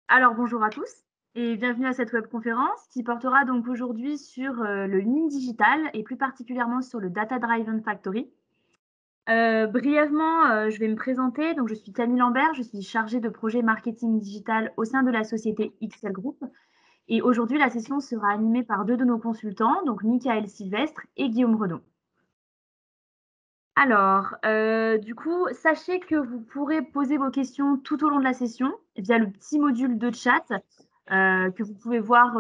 Alors bonjour à tous et bienvenue à cette webconférence qui portera donc aujourd'hui sur le Lean Digital et plus particulièrement sur le Data Driven Factory. Brièvement, je vais me présenter. Donc je suis Camille Lambert, je suis chargée de projet marketing digital au sein de la société XL Group. Et aujourd'hui, la session sera animée par deux de nos consultants, donc Michael Sylvestre et Guillaume Redon. Alors, du coup, sachez que vous pourrez poser vos questions tout au long de la session via le petit module de chat que vous pouvez voir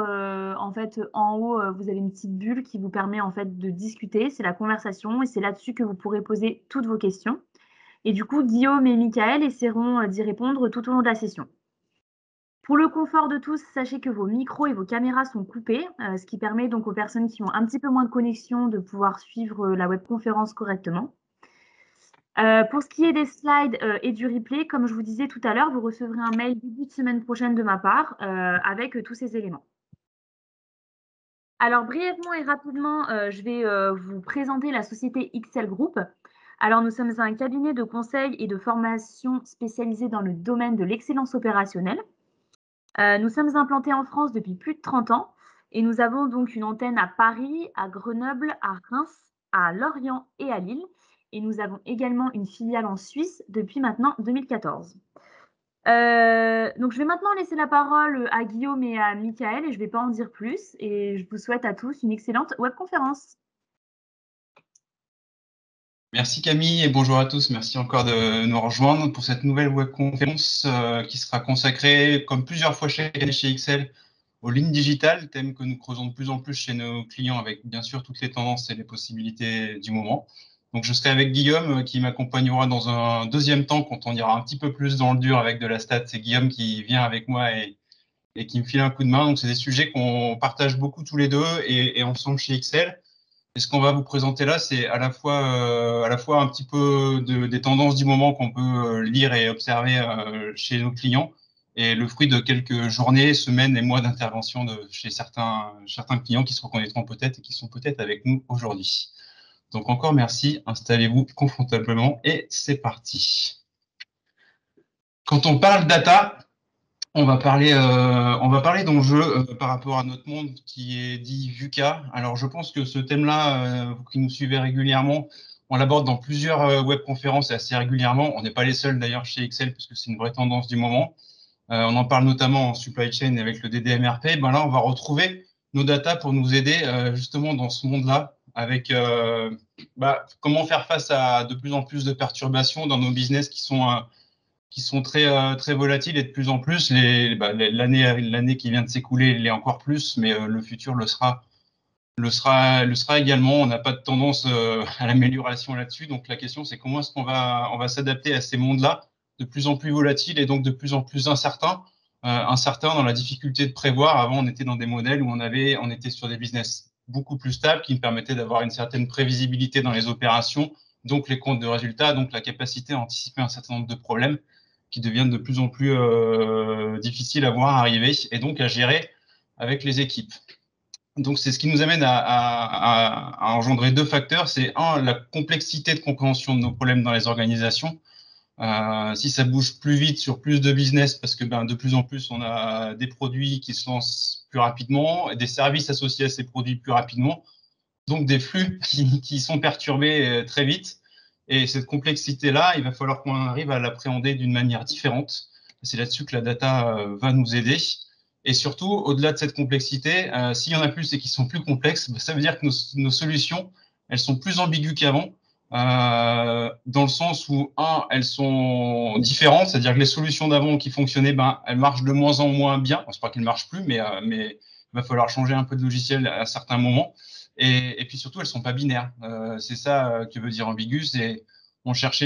en fait en haut. Vous avez une petite bulle qui vous permet en fait de discuter. C'est la conversation et c'est là-dessus que vous pourrez poser toutes vos questions. Et du coup, Guillaume et Michael essaieront d'y répondre tout au long de la session. Pour le confort de tous, sachez que vos micros et vos caméras sont coupés, ce qui permet donc aux personnes qui ont un petit peu moins de connexion de pouvoir suivre la webconférence correctement. Pour ce qui est des slides et du replay, comme je vous disais tout à l'heure, vous recevrez un mail début de semaine prochaine de ma part avec tous ces éléments. Alors brièvement et rapidement, je vais vous présenter la société XL Group. Alors nous sommes un cabinet de conseil et de formation spécialisé dans le domaine de l'excellence opérationnelle. Nous sommes implantés en France depuis plus de 30 ans et nous avons donc une antenne à Paris, à Grenoble, à Reims, à Lorient et à Lille. Et nous avons également une filiale en Suisse depuis maintenant 2014. Donc je vais maintenant laisser la parole à Guillaume et à Michael et je ne vais pas en dire plus. Et je vous souhaite à tous une excellente webconférence. Merci Camille et bonjour à tous. Merci encore de nous rejoindre pour cette nouvelle webconférence qui sera consacrée, comme plusieurs fois chez XL, au Lean Digital, thème que nous creusons de plus en plus chez nos clients avec bien sûr toutes les tendances et les possibilités du moment. Donc je serai avec Guillaume qui m'accompagnera dans un deuxième temps quand on ira un petit peu plus dans le dur avec de la stat. C'est Guillaume qui vient avec moi et qui me file un coup de main. Donc c'est des sujets qu'on partage beaucoup tous les deux et ensemble chez XL. Et ce qu'on va vous présenter là, c'est à la fois un petit peu des tendances du moment qu'on peut lire et observer chez nos clients et le fruit de quelques journées, semaines et mois d'intervention chez certains clients qui se reconnaîtront peut-être et qui sont peut-être avec nous aujourd'hui. Donc encore merci, installez-vous confortablement et c'est parti. Quand on parle data, on va parler d'enjeux par rapport à notre monde qui est dit VUCA. Alors, je pense que ce thème-là, vous qui nous suivez régulièrement, on l'aborde dans plusieurs webconférences et assez régulièrement. On n'est pas les seuls d'ailleurs chez Excel parce que c'est une vraie tendance du moment. On en parle notamment en supply chain avec le DDMRP. Ben là, on va retrouver nos data pour nous aider justement dans ce monde-là avec comment faire face à de plus en plus de perturbations dans nos business qui sont très volatiles et de plus en plus. L'année qui vient de s'écouler l'est encore plus, mais le futur le sera également. On n'a pas de tendance à l'amélioration là-dessus. Donc la question, c'est comment est-ce on va s'adapter à ces mondes-là de plus en plus volatiles et donc de plus en plus incertains. Incertains dans la difficulté de prévoir. Avant, on était dans des modèles où on était sur des business beaucoup plus stables qui nous permettaient d'avoir une certaine prévisibilité dans les opérations, donc les comptes de résultats, donc la capacité à anticiper un certain nombre de problèmes qui deviennent de plus en plus difficiles à voir arriver et donc à gérer avec les équipes. Donc, c'est ce qui nous amène à engendrer deux facteurs. C'est un, la complexité de compréhension de nos problèmes dans les organisations. Si ça bouge plus vite sur plus de business, parce que de plus en plus, on a des produits qui se lancent plus rapidement et des services associés à ces produits plus rapidement. Donc, des flux qui sont perturbés très vite. Et cette complexité-là, il va falloir qu'on arrive à l'appréhender d'une manière différente. C'est là-dessus que la data va nous aider. Et surtout, au-delà de cette complexité, s'il y en a plus et qui sont plus complexes, ça veut dire que nos solutions, elles sont plus ambiguës qu'avant, dans le sens où, elles sont différentes, c'est-à-dire que les solutions d'avant qui fonctionnaient, elles marchent de moins en moins bien. C'est pas qu'elles ne marchent plus, mais il va falloir changer un peu de logiciel à certains moments. Et puis surtout, elles sont pas binaires. C'est ça que veut dire ambigu. C'est on cherche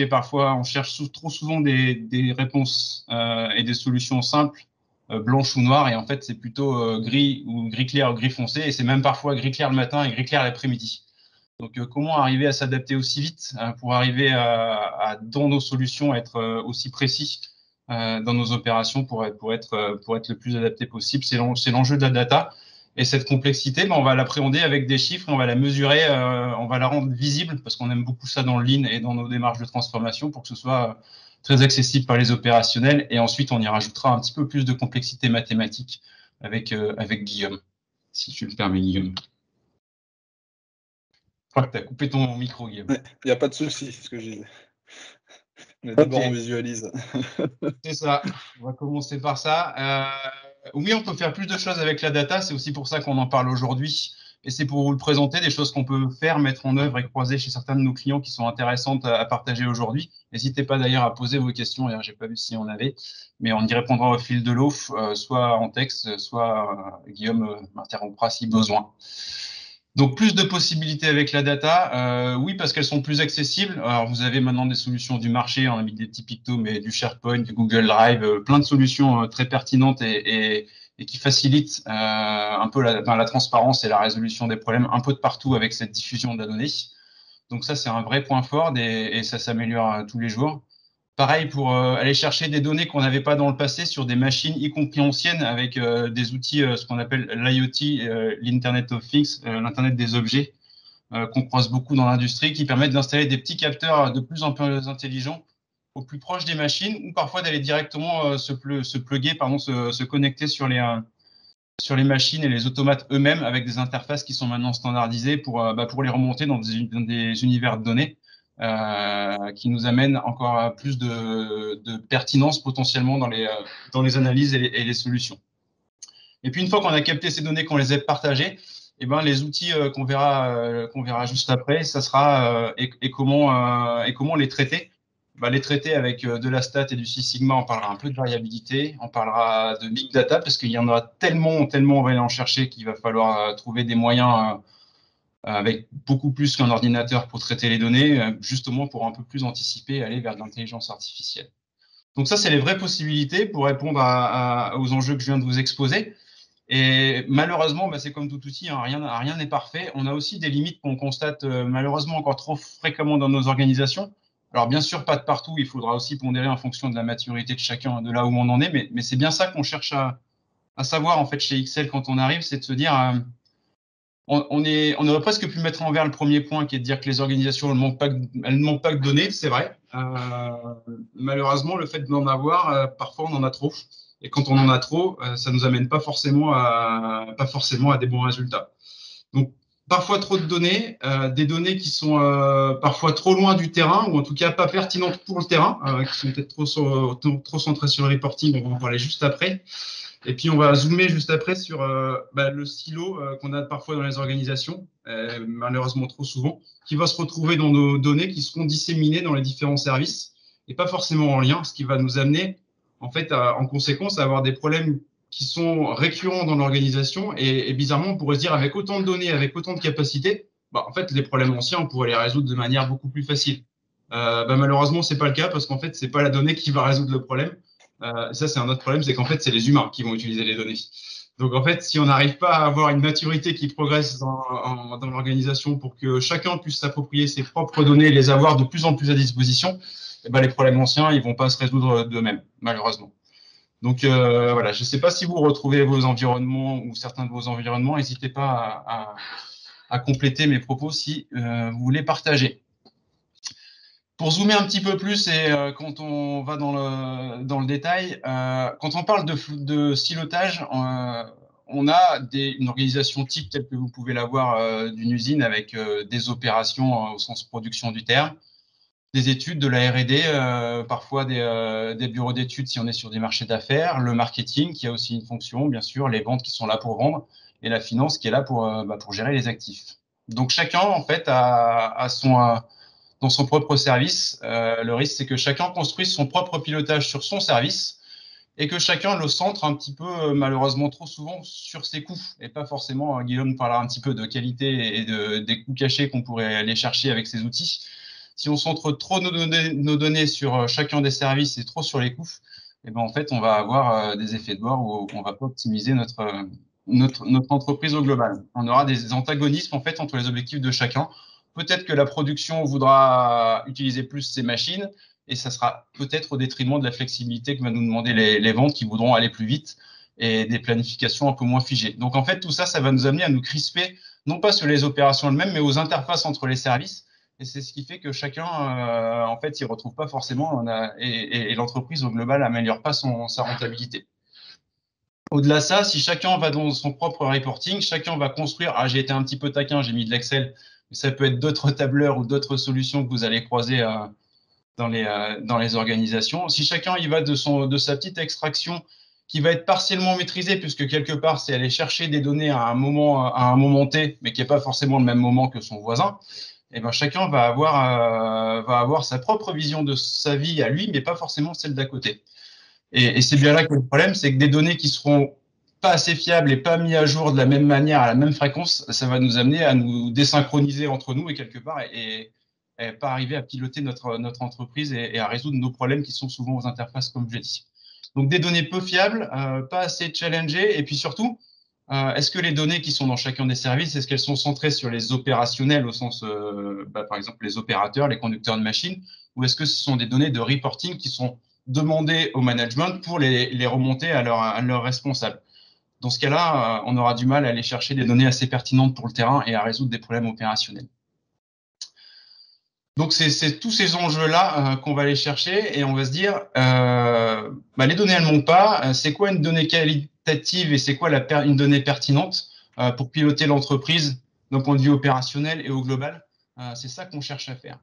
trop souvent des réponses et des solutions simples, blanches ou noires, et en fait, c'est plutôt gris ou gris clair ou gris foncé, et c'est même parfois gris clair le matin et gris clair l'après-midi. Donc, comment arriver à s'adapter aussi vite pour arriver dans nos solutions, à être aussi précis dans nos opérations pour être le plus adapté possible. C'est l'enjeu de la data. Et cette complexité, on va l'appréhender avec des chiffres, on va la mesurer, on va la rendre visible parce qu'on aime beaucoup ça dans le Lean et dans nos démarches de transformation pour que ce soit très accessible par les opérationnels. Et ensuite, on y rajoutera un petit peu plus de complexité mathématique avec Guillaume, si tu le permets, Guillaume. Je crois que tu as coupé ton micro, Guillaume. Il n'y a pas de souci, c'est ce que je disais. Mais d'abord, on visualise. C'est ça. On va commencer par ça. Oui, on peut faire plus de choses avec la data. C'est aussi pour ça qu'on en parle aujourd'hui. Et c'est pour vous le présenter, des choses qu'on peut faire, mettre en œuvre et croiser chez certains de nos clients qui sont intéressantes à partager aujourd'hui. N'hésitez pas d'ailleurs à poser vos questions. Je n'ai pas vu si on avait, mais on y répondra au fil de l'eau, soit en texte, soit Guillaume m'interrompra si besoin. Donc, plus de possibilités avec la data, oui, parce qu'elles sont plus accessibles. Alors, vous avez maintenant des solutions du marché, on a mis des petits pictos, mais du SharePoint, du Google Drive, plein de solutions très pertinentes et qui facilitent un peu la transparence et la résolution des problèmes un peu de partout avec cette diffusion de la donnée. Donc ça, c'est un vrai point fort et ça s'améliore tous les jours. Pareil pour aller chercher des données qu'on n'avait pas dans le passé sur des machines, y compris anciennes, avec des outils, ce qu'on appelle l'IoT, l'Internet of Things, l'Internet des objets, qu'on croise beaucoup dans l'industrie, qui permettent d'installer des petits capteurs de plus en plus intelligents au plus proche des machines, ou parfois d'aller directement se connecter sur les machines et les automates eux-mêmes avec des interfaces qui sont maintenant standardisées pour les remonter dans des univers de données. Qui nous amène encore plus de pertinence potentiellement dans les analyses et les solutions. Et puis, une fois qu'on a capté ces données, qu'on les a partagées, les outils qu'on verra juste après, ça sera comment les traiter. Les traiter avec de la stat et du Six Sigma, on parlera un peu de variabilité, on parlera de big data, parce qu'il y en aura tellement on va aller en chercher qu'il va falloir trouver des moyens avec beaucoup plus qu'un ordinateur pour traiter les données, justement pour un peu plus anticiper et aller vers de l'intelligence artificielle. Donc ça, c'est les vraies possibilités pour répondre aux enjeux que je viens de vous exposer. Et malheureusement, c'est comme tout outil, hein, rien n'est parfait. On a aussi des limites qu'on constate malheureusement encore trop fréquemment dans nos organisations. Alors bien sûr, pas de partout, il faudra aussi pondérer en fonction de la maturité de chacun, de là où on en est, mais c'est bien ça qu'on cherche à savoir en fait chez XL quand on arrive, c'est de se dire... on aurait presque pu mettre en vert le premier point, qui est de dire que les organisations elles ne manquent pas de données, c'est vrai. Malheureusement, le fait d'en avoir, parfois on en a trop. Et quand on en a trop, ça nous amène pas forcément à des bons résultats. Donc, parfois trop de données, des données qui sont parfois trop loin du terrain, ou en tout cas pas pertinentes pour le terrain, qui sont peut-être trop centrées sur le reporting, on va en parler juste après. Et puis, on va zoomer juste après sur le silo qu'on a parfois dans les organisations, malheureusement trop souvent, qui va se retrouver dans nos données qui seront disséminées dans les différents services et pas forcément en lien, ce qui va nous amener, en fait, en conséquence, à avoir des problèmes qui sont récurrents dans l'organisation. Et bizarrement, on pourrait se dire, avec autant de données, avec autant de capacités, en fait, les problèmes anciens, on pourrait les résoudre de manière beaucoup plus facile. Malheureusement, c'est pas le cas parce qu'en fait, c'est pas la donnée qui va résoudre le problème. Ça, c'est un autre problème, c'est qu'en fait, c'est les humains qui vont utiliser les données. Donc, en fait, si on n'arrive pas à avoir une maturité qui progresse dans l'organisation pour que chacun puisse s'approprier ses propres données et les avoir de plus en plus à disposition, les problèmes anciens, ils ne vont pas se résoudre d'eux-mêmes, malheureusement. Donc, voilà, je ne sais pas si vous retrouvez vos environnements ou certains de vos environnements. N'hésitez pas à compléter mes propos si vous voulez partager. Pour zoomer un petit peu plus et quand on va dans le détail, quand on parle de silotage, on a une organisation type telle que vous pouvez l'avoir d'une usine avec des opérations au sens production du terme, des études, de la R&D, parfois des bureaux d'études si on est sur des marchés d'affaires, le marketing qui a aussi une fonction, bien sûr, les ventes qui sont là pour vendre et la finance qui est là pour gérer les actifs. Donc chacun, en fait, a dans son propre service. Le risque, c'est que chacun construise son propre pilotage sur son service et que chacun le centre un petit peu, malheureusement trop souvent, sur ses coûts. Et pas forcément, Guillaume parlera un petit peu de qualité et des coûts cachés qu'on pourrait aller chercher avec ces outils. Si on centre trop nos données sur chacun des services et trop sur les coûts, en fait, on va avoir des effets de bord où on ne va pas optimiser notre entreprise au global. On aura des antagonismes en fait entre les objectifs de chacun. Peut-être que la production voudra utiliser plus ces machines et ça sera peut-être au détriment de la flexibilité que va nous demander les ventes qui voudront aller plus vite et des planifications un peu moins figées. Donc en fait, tout ça, ça va nous amener à nous crisper, non pas sur les opérations elles-mêmes, mais aux interfaces entre les services. Et c'est ce qui fait que chacun, en fait, s'y retrouve pas forcément et l'entreprise au global n'améliore pas sa rentabilité. Au-delà de ça, si chacun va dans son propre reporting, chacun va construire. Ah, j'ai été un petit peu taquin, j'ai mis de l'Excel, mais ça peut être d'autres tableurs ou d'autres solutions que vous allez croiser dans les organisations. Si chacun y va de sa petite extraction qui va être partiellement maîtrisée, puisque quelque part, c'est aller chercher des données à un moment T, mais qui n'est pas forcément le même moment que son voisin, et ben chacun va avoir sa propre vision de sa vie à lui, mais pas forcément celle d'à côté. Et c'est bien là que le problème, c'est que des données qui seront pas assez fiables et pas mis à jour de la même manière, à la même fréquence, ça va nous amener à nous désynchroniser entre nous et quelque part, et pas arriver à piloter notre entreprise et à résoudre nos problèmes qui sont souvent aux interfaces, comme je l'ai dit. Donc des données peu fiables, pas assez challengées, et puis surtout, est-ce que les données qui sont dans chacun des services, est-ce qu'elles sont centrées sur les opérationnels au sens, par exemple, les opérateurs, les conducteurs de machines, ou est-ce que ce sont des données de reporting qui sont demandées au management pour les remonter à leurs responsables? Dans ce cas-là, on aura du mal à aller chercher des données assez pertinentes pour le terrain et à résoudre des problèmes opérationnels. Donc, c'est tous ces enjeux-là qu'on va aller chercher et on va se dire, les données, elles ne montent pas. C'est quoi une donnée qualitative et c'est quoi une donnée pertinente pour piloter l'entreprise d'un point de vue opérationnel et au global? C'est ça qu'on cherche à faire.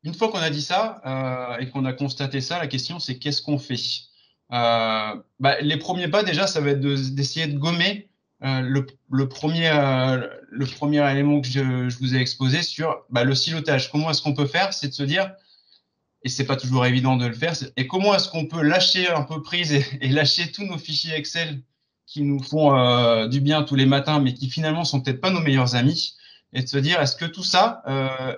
Une fois qu'on a dit ça et qu'on a constaté ça, la question, c'est qu'est-ce qu'on fait? Les premiers pas, déjà, ça va être d'essayer de gommer le premier élément que je vous ai exposé sur le silotage. Comment est-ce qu'on peut faire? C'est de se dire, et c'est pas toujours évident de le faire, et comment est-ce qu'on peut lâcher un peu prise et lâcher tous nos fichiers Excel qui nous font du bien tous les matins, mais qui finalement sont peut-être pas nos meilleurs amis, et de se dire, est-ce que tout ça,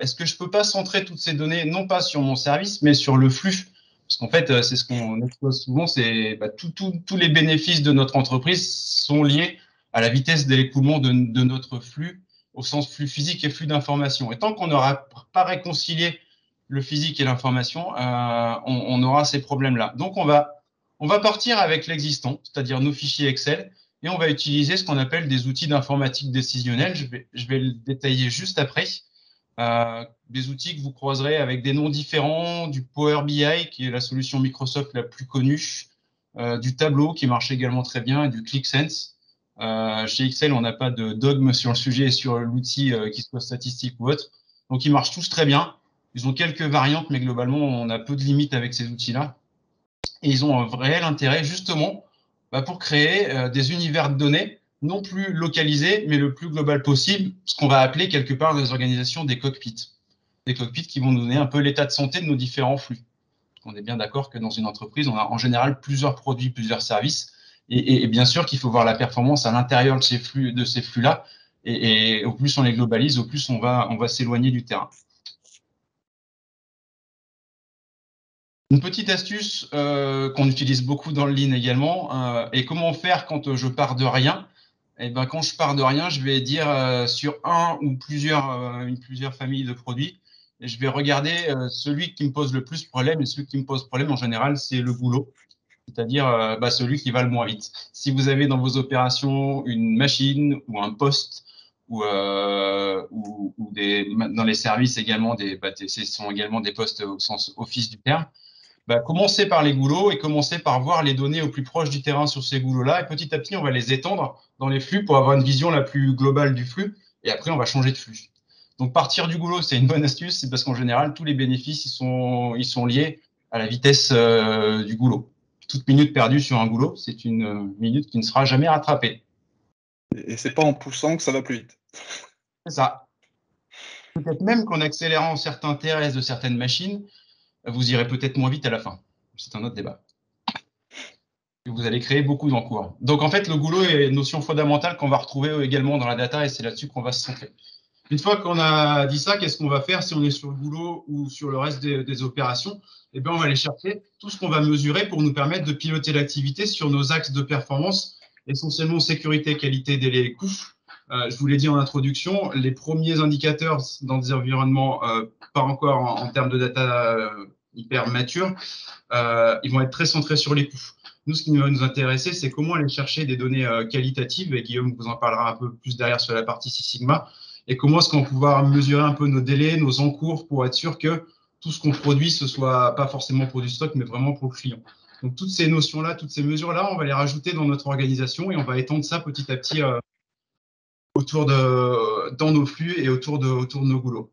est-ce que je peux pas centrer toutes ces données, non pas sur mon service, mais sur le flux? Parce qu'en fait, c'est ce qu'on expose souvent, c'est tous les bénéfices de notre entreprise sont liés à la vitesse d'écoulement de notre flux, au sens flux physique et flux d'information. Et tant qu'on n'aura pas réconcilié le physique et l'information, on aura ces problèmes-là. Donc, on va partir avec l'existant, c'est-à-dire nos fichiers Excel, et on va utiliser ce qu'on appelle des outils d'informatique décisionnelle. Je vais le détailler juste après. Des outils que vous croiserez avec des noms différents, du Power BI, qui est la solution Microsoft la plus connue, du Tableau, qui marche également très bien, et du ClickSense. Chez Excel, on n'a pas de dogme sur le sujet et sur l'outil qui soit statistique ou autre. Donc, ils marchent tous très bien. Ils ont quelques variantes, mais globalement, on a peu de limites avec ces outils-là. Et ils ont un réel intérêt, justement, pour créer des univers de données non plus localisés, mais le plus global possible, ce qu'on va appeler quelque part dans les organisations des cockpits. Des cockpits qui vont nous donner un peu l'état de santé de nos différents flux. On est bien d'accord que dans une entreprise, on a en général plusieurs produits, plusieurs services. Et bien sûr qu'il faut voir la performance à l'intérieur de ces flux-là. Et au plus on les globalise, au plus on va s'éloigner du terrain. Une petite astuce qu'on utilise beaucoup dans le Lean également, et comment faire quand je pars de rien? Et ben, quand je pars de rien, je vais dire sur un ou plusieurs familles de produits, et je vais regarder celui qui me pose le plus problème, et celui qui me pose problème en général, c'est le boulot, c'est-à-dire celui qui va le moins vite. Si vous avez dans vos opérations une machine ou un poste, ou dans les services également, ce sont également des postes au sens office du terme, commencer par les goulots et commencer par voir les données au plus proche du terrain sur ces goulots-là. Et petit à petit, on va les étendre dans les flux pour avoir une vision la plus globale du flux. Et après, on va changer de flux. Donc, partir du goulot, c'est une bonne astuce. C'est parce qu'en général, tous les bénéfices, ils sont liés à la vitesse du goulot. Toute minute perdue sur un goulot, c'est une minute qui ne sera jamais rattrapée. Et c'est pas en poussant que ça va plus vite. C'est ça. Peut-être même qu'en accélérant certains TRS de certaines machines, vous irez peut-être moins vite à la fin. C'est un autre débat. Et vous allez créer beaucoup d'encours. Donc, en fait, le goulot est une notion fondamentale qu'on va retrouver également dans la data et c'est là-dessus qu'on va se centrer. Une fois qu'on a dit ça, qu'est-ce qu'on va faire si on est sur le goulot ou sur le reste des opérations? Eh bien, on va aller chercher tout ce qu'on va mesurer pour nous permettre de piloter l'activité sur nos axes de performance, essentiellement sécurité, qualité, délai et coût. Je vous l'ai dit en introduction, les premiers indicateurs dans des environnements pas encore en termes de data hyper matures, ils vont être très centrés sur les coûts. Nous, ce qui va nous intéresser, c'est comment aller chercher des données qualitatives, et Guillaume vous en parlera un peu plus derrière sur la partie Six Sigma, et comment est-ce qu'on va pouvoir mesurer un peu nos délais, nos encours pour être sûr que tout ce qu'on produit, ce soit pas forcément pour du stock, mais vraiment pour le client. Donc, toutes ces notions-là, toutes ces mesures-là, on va les rajouter dans notre organisation et on va étendre ça petit à petit dans nos flux et autour de nos goulots.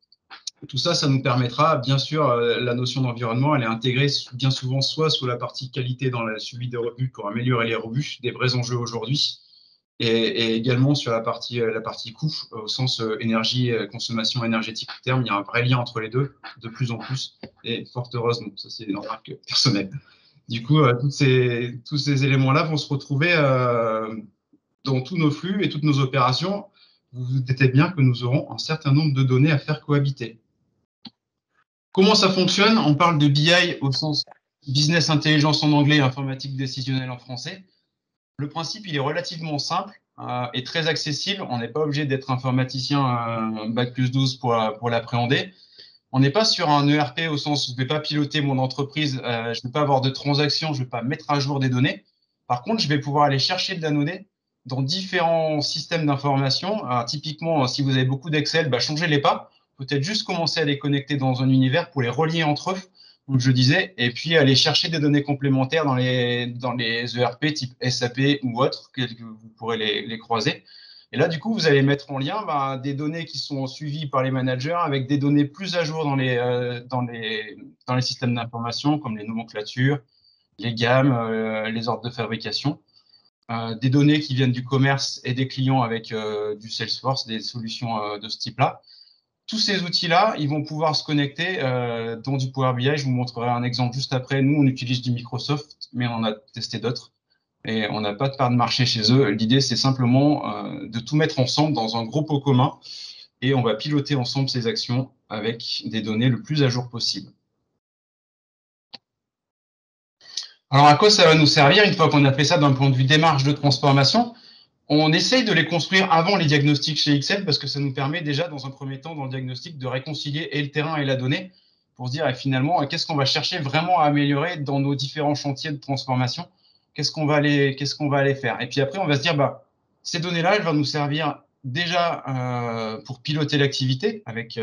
Tout ça, ça nous permettra, bien sûr, la notion d'environnement, elle est intégrée bien souvent soit sous la partie qualité dans le suivi des rebuts pour améliorer les rebuts, des vrais enjeux aujourd'hui, et également sur la partie coût, au sens énergie, consommation énergétique à terme. Il y a un vrai lien entre les deux, de plus en plus, et fort heureusement, ça c'est une remarque personnelle. Du coup, tous ces éléments-là vont se retrouver dans tous nos flux et toutes nos opérations. Vous vous doutez bien que nous aurons un certain nombre de données à faire cohabiter. Comment ça fonctionne? On parle de BI au sens business intelligence en anglais, informatique décisionnelle en français. Le principe, il est relativement simple et très accessible. On n'est pas obligé d'être informaticien bac+12 pour l'appréhender. On n'est pas sur un ERP au sens où je ne vais pas piloter mon entreprise, je ne vais pas avoir de transactions, je ne vais pas mettre à jour des données. Par contre, je vais pouvoir aller chercher de la donnée dans différents systèmes d'information. Typiquement, si vous avez beaucoup d'Excel, changez-les pas. Peut-être juste commencer à les connecter dans un univers pour les relier entre eux, comme je disais, et puis aller chercher des données complémentaires dans les ERP type SAP ou autres, que vous pourrez les croiser. Et là, du coup, vous allez mettre en lien des données qui sont suivies par les managers avec des données plus à jour dans les systèmes d'information, comme les nomenclatures, les gammes, les ordres de fabrication. Des données qui viennent du commerce et des clients avec du Salesforce, des solutions de ce type-là. Tous ces outils-là, ils vont pouvoir se connecter dans du Power BI. Je vous montrerai un exemple juste après. Nous, on utilise du Microsoft, mais on a testé d'autres. Et on n'a pas de part de marché chez eux. L'idée, c'est simplement de tout mettre ensemble dans un gros pot commun et on va piloter ensemble ces actions avec des données le plus à jour possible. Alors, à quoi ça va nous servir une fois qu'on a fait ça d'un point de vue démarche de transformation? On essaye de les construire avant les diagnostics chez Excel parce que ça nous permet déjà, dans un premier temps, dans le diagnostic, de réconcilier et le terrain et la donnée pour se dire finalement qu'est-ce qu'on va chercher vraiment à améliorer dans nos différents chantiers de transformation, qu'est-ce qu'on va aller faire. Et puis après, on va se dire, ces données-là, elles vont nous servir déjà pour piloter l'activité avec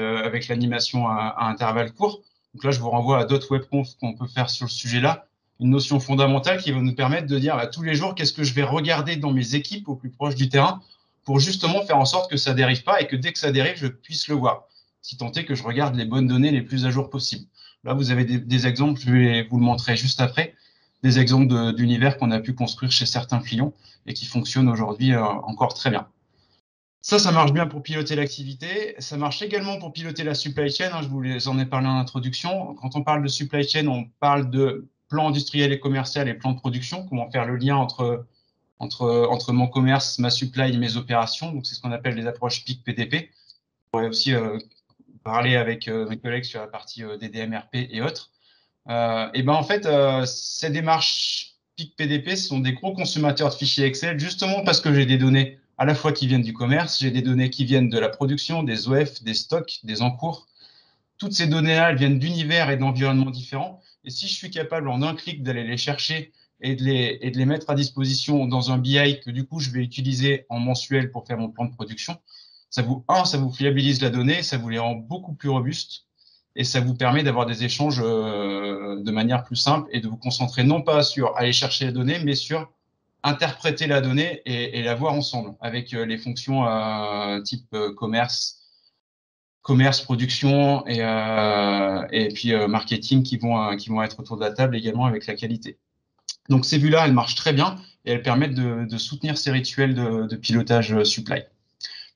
l'animation à intervalles courts. Donc là, je vous renvoie à d'autres webconf qu'on peut faire sur le sujet-là. Une notion fondamentale qui va nous permettre de dire tous les jours qu'est-ce que je vais regarder dans mes équipes au plus proche du terrain pour justement faire en sorte que ça ne dérive pas et que dès que ça dérive, je puisse le voir, si tant est que je regarde les bonnes données les plus à jour possibles. Là, vous avez des exemples, je vais vous le montrer juste après, des exemples d'univers qu'on a pu construire chez certains clients et qui fonctionnent aujourd'hui encore très bien. Ça marche bien pour piloter l'activité. Ça marche également pour piloter la supply chain. Je vous en ai parlé en introduction. Quand on parle de supply chain, on parle de plan industriel et commercial et plan de production. Comment faire le lien entre mon commerce, ma supply et mes opérations. Donc, c'est ce qu'on appelle les approches PIC PDP. On pourrait aussi parler avec mes collègues sur la partie DDMRP et autres. En fait, ces démarches PIC PDP sont des gros consommateurs de fichiers Excel, justement parce que j'ai des données à la fois qui viennent du commerce, j'ai des données qui viennent de la production, des OF, des stocks, des encours. Toutes ces données-là, elles viennent d'univers et d'environnements différents. Et si je suis capable en un clic d'aller les chercher et de les mettre à disposition dans un BI que du coup je vais utiliser en mensuel pour faire mon plan de production, ça vous fiabilise la donnée, ça vous les rend beaucoup plus robustes et ça vous permet d'avoir des échanges de manière plus simple et de vous concentrer non pas sur aller chercher la donnée, mais sur interpréter la donnée et la voir ensemble avec les fonctions type commerce, production et puis marketing qui vont être autour de la table également avec la qualité. Donc ces vues-là, elles marchent très bien et elles permettent de soutenir ces rituels de pilotage supply.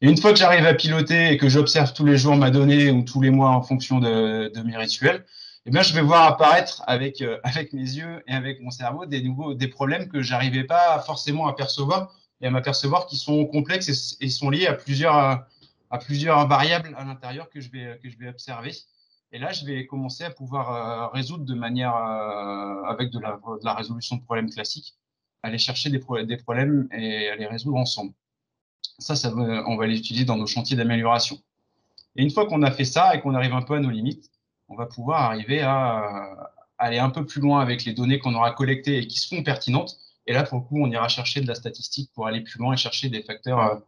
Et une fois que j'arrive à piloter et que j'observe tous les jours ma donnée ou tous les mois en fonction de mes rituels, je vais voir apparaître avec mes yeux et avec mon cerveau des problèmes que j'arrivais pas forcément à percevoir et à m'apercevoir qui sont complexes et sont liés à plusieurs variables à l'intérieur que je vais observer. Et là, je vais commencer à pouvoir résoudre de manière avec de la résolution de problèmes classiques, aller chercher des problèmes et à les résoudre ensemble. On va les utiliser dans nos chantiers d'amélioration. Et une fois qu'on a fait ça et qu'on arrive un peu à nos limites, on va pouvoir arriver à aller un peu plus loin avec les données qu'on aura collectées et qui seront pertinentes. Et là, pour le coup, on ira chercher de la statistique pour aller plus loin et chercher des facteurs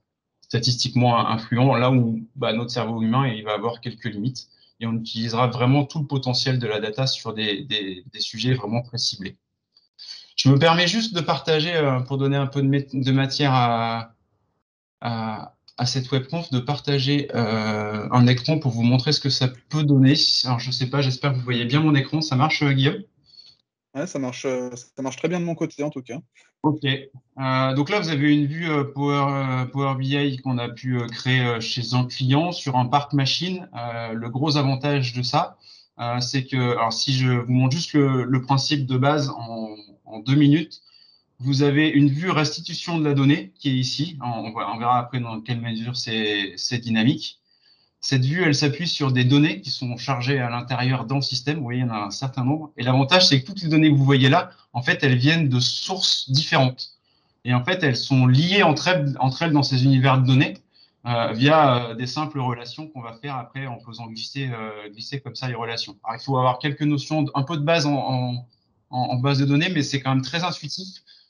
statistiquement influent, là où notre cerveau humain il va avoir quelques limites. Et on utilisera vraiment tout le potentiel de la data sur des sujets vraiment très ciblés. Je me permets juste de partager, pour donner un peu de matière à cette webconf, de partager un écran pour vous montrer ce que ça peut donner. Alors, je sais pas, j'espère que vous voyez bien mon écran. Ça marche, Guillaume? Ouais, ça marche très bien de mon côté, en tout cas. Ok. Donc là, vous avez une vue Power BI qu'on a pu créer chez un client sur un parc machine. Le gros avantage de ça, c'est que, alors si je vous montre juste le principe de base en 2 minutes, vous avez une vue restitution de la donnée qui est ici. On verra après dans quelle mesure c'est dynamique. Cette vue, elle s'appuie sur des données qui sont chargées à l'intérieur dans le système. Vous voyez, il y en a un certain nombre. Et l'avantage, c'est que toutes les données que vous voyez là, en fait, elles viennent de sources différentes. Et en fait, elles sont liées entre elles dans ces univers de données via des simples relations qu'on va faire après en faisant glisser comme ça les relations. Alors, il faut avoir quelques notions, un peu de base en base de données, mais c'est quand même très intuitif.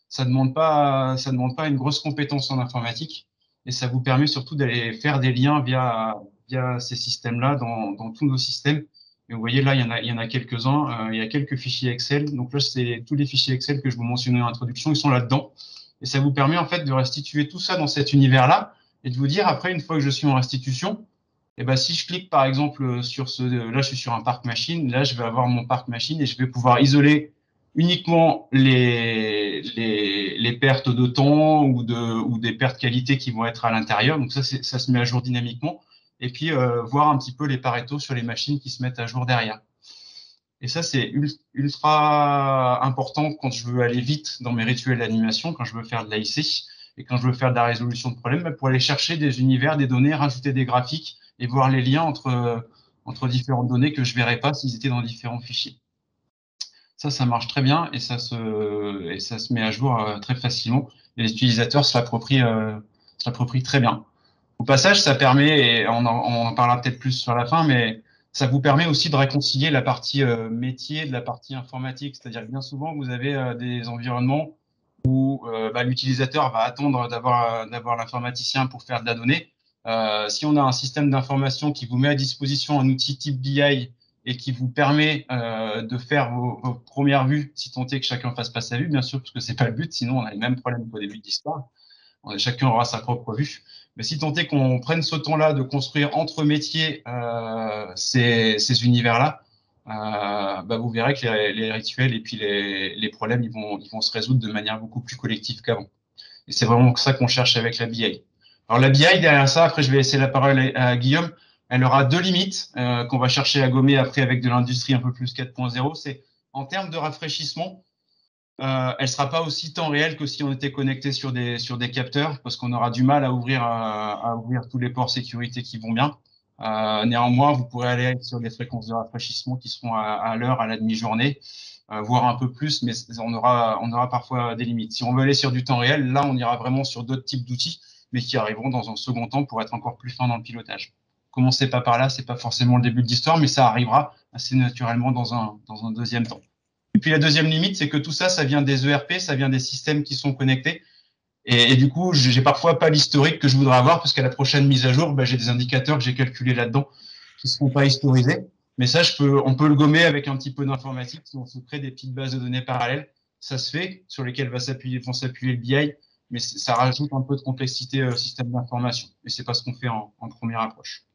Ça demande pas une grosse compétence en informatique. Et ça vous permet surtout d'aller faire des liens via ces systèmes-là dans tous nos systèmes. Et vous voyez, là, il y en a quelques-uns. Il y a quelques fichiers Excel. Donc là, c'est tous les fichiers Excel que je vous mentionnais en introduction, ils sont là-dedans. Et ça vous permet en fait de restituer tout ça dans cet univers-là et de vous dire, après, une fois que je suis en restitution, eh ben, si je clique par exemple sur là, je suis sur un parc machine, là, je vais avoir mon parc machine et je vais pouvoir isoler uniquement les pertes de temps ou des pertes qualité qui vont être à l'intérieur. Donc ça se met à jour dynamiquement. Et puis voir un petit peu les parétos sur les machines qui se mettent à jour derrière. Et ça, c'est ultra important quand je veux aller vite dans mes rituels d'animation, quand je veux faire de l'AIC et quand je veux faire de la résolution de problèmes, pour aller chercher des univers, des données, rajouter des graphiques et voir les liens entre différentes données que je verrais pas s'ils étaient dans différents fichiers. Ça marche très bien et ça se met à jour très facilement. Et les utilisateurs se l'approprient très bien. Au passage, ça permet, et on en parlera peut-être plus sur la fin, mais ça vous permet aussi de réconcilier la partie métier de la partie informatique. C'est-à-dire que bien souvent, vous avez des environnements où l'utilisateur va attendre d'avoir l'informaticien pour faire de la donnée. Si on a un système d'information qui vous met à disposition un outil type BI et qui vous permet de faire vos premières vues, si tant est que chacun fasse pas sa vue, bien sûr, parce que c'est pas le but, sinon on a les mêmes problèmes qu'au début de l'histoire. Chacun aura sa propre vue. Mais si tant est qu'on prenne ce temps-là de construire entre métiers ces univers-là, vous verrez que les rituels et puis les problèmes, ils vont se résoudre de manière beaucoup plus collective qu'avant. Et c'est vraiment ça qu'on cherche avec la BI. Alors la BI, derrière ça, après je vais laisser la parole à Guillaume, elle aura deux limites qu'on va chercher à gommer après avec de l'industrie un peu plus 4.0. C'est en termes de rafraîchissement, elle sera pas aussi temps réel que si on était connecté sur des capteurs, parce qu'on aura du mal à ouvrir tous les ports sécurité qui vont bien. Néanmoins, vous pourrez aller sur des fréquences de rafraîchissement qui seront à l'heure, à la demi-journée, voire un peu plus, mais on aura parfois des limites. Si on veut aller sur du temps réel, là, on ira vraiment sur d'autres types d'outils, mais qui arriveront dans un second temps pour être encore plus fin dans le pilotage. Commencez pas par là, c'est pas forcément le début de l'histoire, mais ça arrivera assez naturellement dans un deuxième temps. Et puis la deuxième limite, c'est que tout ça, ça vient des ERP, ça vient des systèmes qui sont connectés. Et du coup, j'ai parfois pas l'historique que je voudrais avoir parce qu'à la prochaine mise à jour, j'ai des indicateurs que j'ai calculés là-dedans qui ne seront pas historisés. Mais ça, on peut le gommer avec un petit peu d'informatique. Si on se crée des petites bases de données parallèles, ça se fait, sur lesquelles vont s'appuyer le BI, mais ça rajoute un peu de complexité au système d'information. Et c'est pas ce qu'on fait en première approche.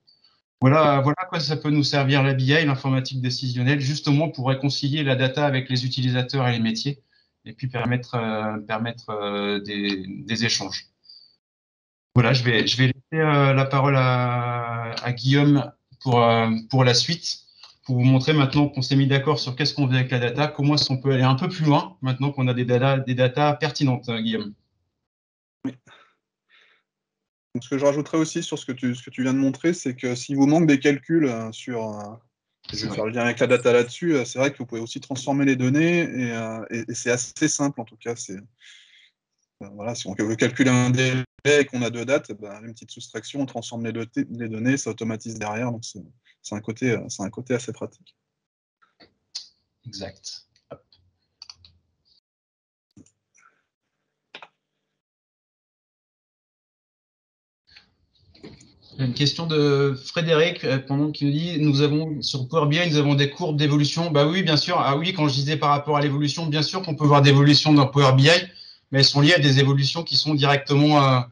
Voilà à quoi ça peut nous servir la BI, l'informatique décisionnelle, justement pour réconcilier la data avec les utilisateurs et les métiers, et puis permettre des échanges. Voilà, je vais laisser la parole à Guillaume pour la suite, pour vous montrer maintenant qu'on s'est mis d'accord sur qu'est-ce qu'on fait avec la data, comment est-ce qu'on peut aller un peu plus loin maintenant qu'on a des data pertinentes, Guillaume. Oui. Donc, ce que je rajouterais aussi sur ce que tu viens de montrer, c'est que s'il vous manque des calculs je vais faire le lien avec la data là-dessus, c'est vrai que vous pouvez aussi transformer les données et c'est assez simple en tout cas. Voilà, si on veut calculer un délai et qu'on a deux dates, une petite soustraction, on transforme les données, ça automatise derrière, donc c'est un côté assez pratique. Exact. Une question de Frédéric pendant qui nous dit nous avons sur Power BI, nous avons des courbes d'évolution. Bah oui, bien sûr. Ah oui, quand je disais par rapport à l'évolution, bien sûr qu'on peut voir d'évolution dans Power BI, mais elles sont liées à des évolutions qui sont directement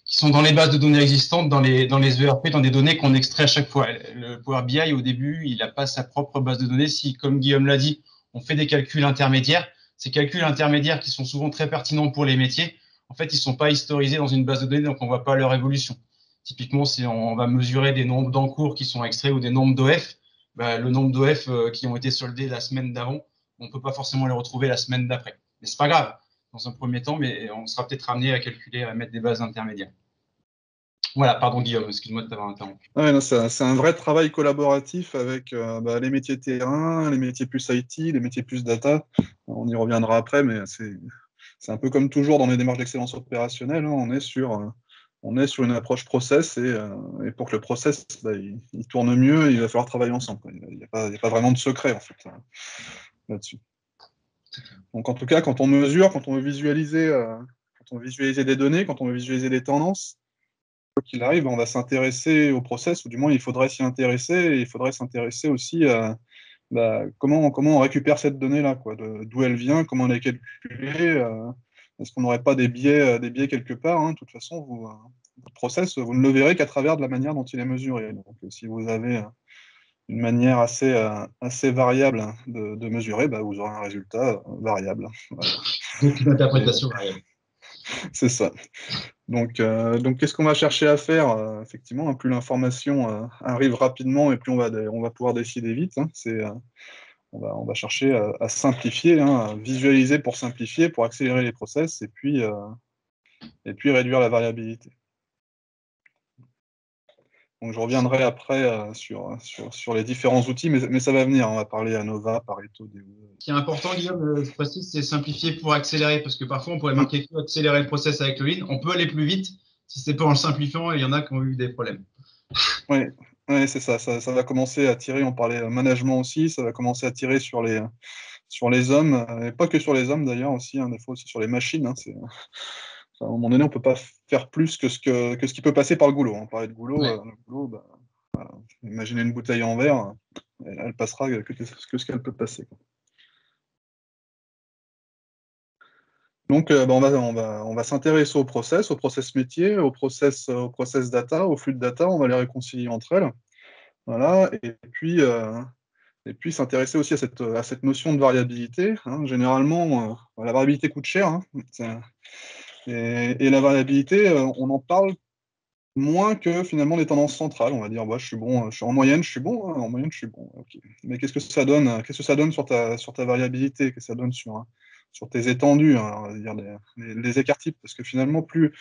qui sont dans les bases de données existantes, dans les ERP, dans des données qu'on extrait à chaque fois. Le Power BI, au début, il n'a pas sa propre base de données. Si, comme Guillaume l'a dit, on fait des calculs intermédiaires, ces calculs intermédiaires qui sont souvent très pertinents pour les métiers, en fait, ils ne sont pas historisés dans une base de données, donc on ne voit pas leur évolution. Typiquement, si on va mesurer des nombres d'encours qui sont extraits ou des nombres d'OF, bah, le nombre d'OF qui ont été soldés la semaine d'avant, on ne peut pas forcément les retrouver la semaine d'après. Mais ce n'est pas grave dans un premier temps, mais on sera peut-être amené à calculer, à mettre des bases intermédiaires. Voilà, pardon Guillaume, excuse-moi de t'avoir interrompu. Ouais, c'est un vrai travail collaboratif avec les métiers terrain, les métiers plus IT, les métiers plus data. On y reviendra après, mais c'est un peu comme toujours dans les démarches d'excellence opérationnelle, hein, on est sur une approche process et pour que le process il tourne mieux, il va falloir travailler ensemble. Il n'y a pas vraiment de secret en fait là-dessus. Donc en tout cas, quand on mesure, quand on veut visualiser des données, quand on veut visualiser des tendances, quoi qu'il arrive, on va s'intéresser au process, ou du moins il faudrait s'y intéresser, et il faudrait s'intéresser aussi à comment on récupère cette donnée-là, d'où elle vient, comment elle est calculée, est-ce qu'on n'aurait pas des biais quelque part, hein. De toute façon, votre process, vous ne le verrez qu'à travers de la manière dont il est mesuré. Donc si vous avez une manière assez variable de mesurer, vous aurez un résultat variable. Voilà. Donc une interprétation variable. C'est ça. Donc qu'est-ce qu'on va chercher à faire effectivement, plus l'information arrive rapidement et plus on va pouvoir décider vite. Hein, on va chercher à simplifier, hein, à visualiser pour simplifier, pour accélérer les process et puis réduire la variabilité. Donc je reviendrai après sur les différents outils, mais ça va venir. On va parler ANOVA, Pareto, DO. Ce qui est important, Guillaume, je précise, c'est simplifier pour accélérer, parce que parfois on pourrait marquer que accélérer le process avec le lean. On peut aller plus vite si c'est pas en le simplifiant, et il y en a qui ont eu des problèmes. Oui, ouais, c'est ça. Ça va commencer à tirer, on parlait management aussi, ça va commencer à tirer sur les hommes, et pas que sur les hommes d'ailleurs aussi, hein, des fois aussi sur les machines. Hein, à un moment donné, on ne peut pas faire plus que ce qui peut passer par le goulot. On parlait de goulot, Ouais. le goulot, voilà. Imaginez une bouteille en verre, elle passera que ce qu'elle peut passer. Donc, on va s'intéresser au process métier, au process data, au flux de data, on va les réconcilier entre elles. Voilà, et puis s'intéresser aussi à cette notion de variabilité. Hein. Généralement, la variabilité coûte cher. Hein. Et la variabilité, on en parle moins que finalement des tendances centrales. On va dire, je suis bon, en moyenne, je suis bon, hein, en moyenne, je suis bon. Okay. Mais qu'est-ce que ça donne? Qu'est-ce que ça donne sur ta variabilité? Qu'est-ce que ça donne sur tes étendues, hein, on va dire les écarts types? Parce que finalement, plus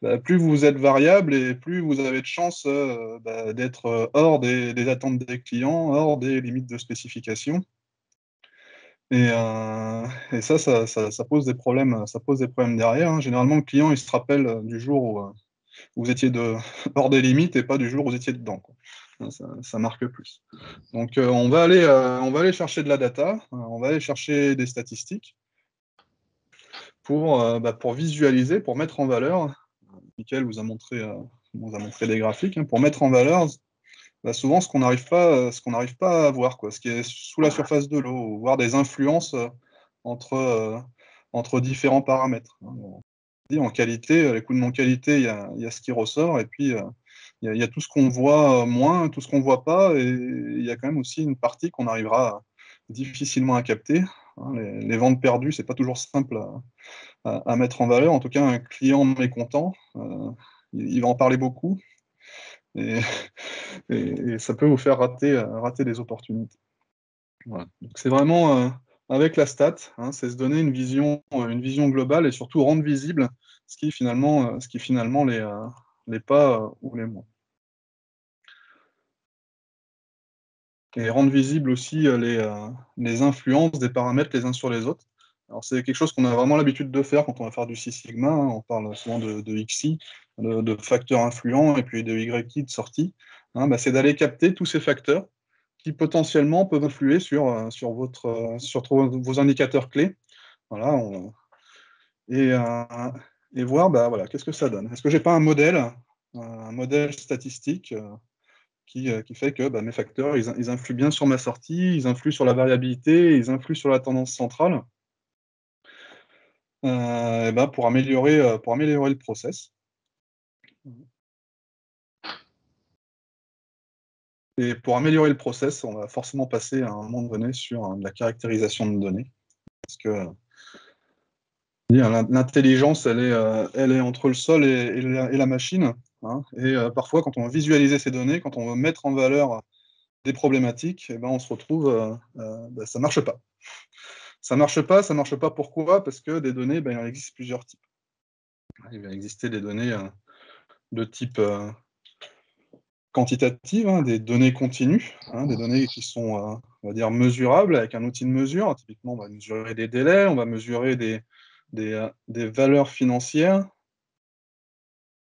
vous êtes variable et plus vous avez de chances d'être hors des attentes des clients, hors des limites de spécification. Et ça pose des problèmes, derrière. Hein. Généralement, le client, il se rappelle du jour où vous étiez hors des limites et pas du jour où vous étiez dedans, quoi. Ça marque plus. Donc, on va aller chercher de la data, on va aller chercher des statistiques pour visualiser, pour mettre en valeur. Mickaël vous a montré des graphiques, hein, pour mettre en valeur souvent ce qu'on n'arrive pas à voir, ce qui est sous la surface de l'eau, ou voir des influences entre différents paramètres. En qualité, l'écoulement qualité, il y a ce qui ressort, et puis il y a tout ce qu'on voit moins, tout ce qu'on ne voit pas, et il y a quand même aussi une partie qu'on arrivera difficilement à capter. Hein, les ventes perdues, c'est pas toujours simple à mettre en valeur. En tout cas, un client mécontent, il va en parler beaucoup, et ça peut vous faire rater des opportunités. Voilà. Donc c'est vraiment avec la stat, hein, c'est se donner une vision globale et surtout rendre visible ce qui finalement les pas ou les moins. Et rendre visible aussi les influences des paramètres les uns sur les autres. Alors c'est quelque chose qu'on a vraiment l'habitude de faire quand on va faire du Six Sigma, hein. On parle souvent de XI, de facteurs influents et puis de YI de sortie. Hein, c'est d'aller capter tous ces facteurs qui potentiellement peuvent influer sur vos indicateurs clés. Voilà, et voir qu'est-ce que ça donne. Est-ce que j'ai pas un modèle un modèle statistique qui fait que mes facteurs, ils influent bien sur ma sortie, ils influent sur la variabilité, ils influent sur la tendance centrale, pour améliorer le process. Et pour améliorer le process, on va forcément passer à un moment donné sur de la caractérisation de données. Parce que l'intelligence, elle est entre le sol et la machine. Hein, et parfois, quand on veut visualiser ces données, quand on veut mettre en valeur des problématiques, on se retrouve, ça ne marche pas. Ça marche pas pourquoi? Parce que des données, il en existe plusieurs types. Il va exister des données de type quantitative, hein, des données continues, hein, des données qui sont, on va dire, mesurables avec un outil de mesure. Typiquement, on va mesurer des délais, on va mesurer des valeurs financières,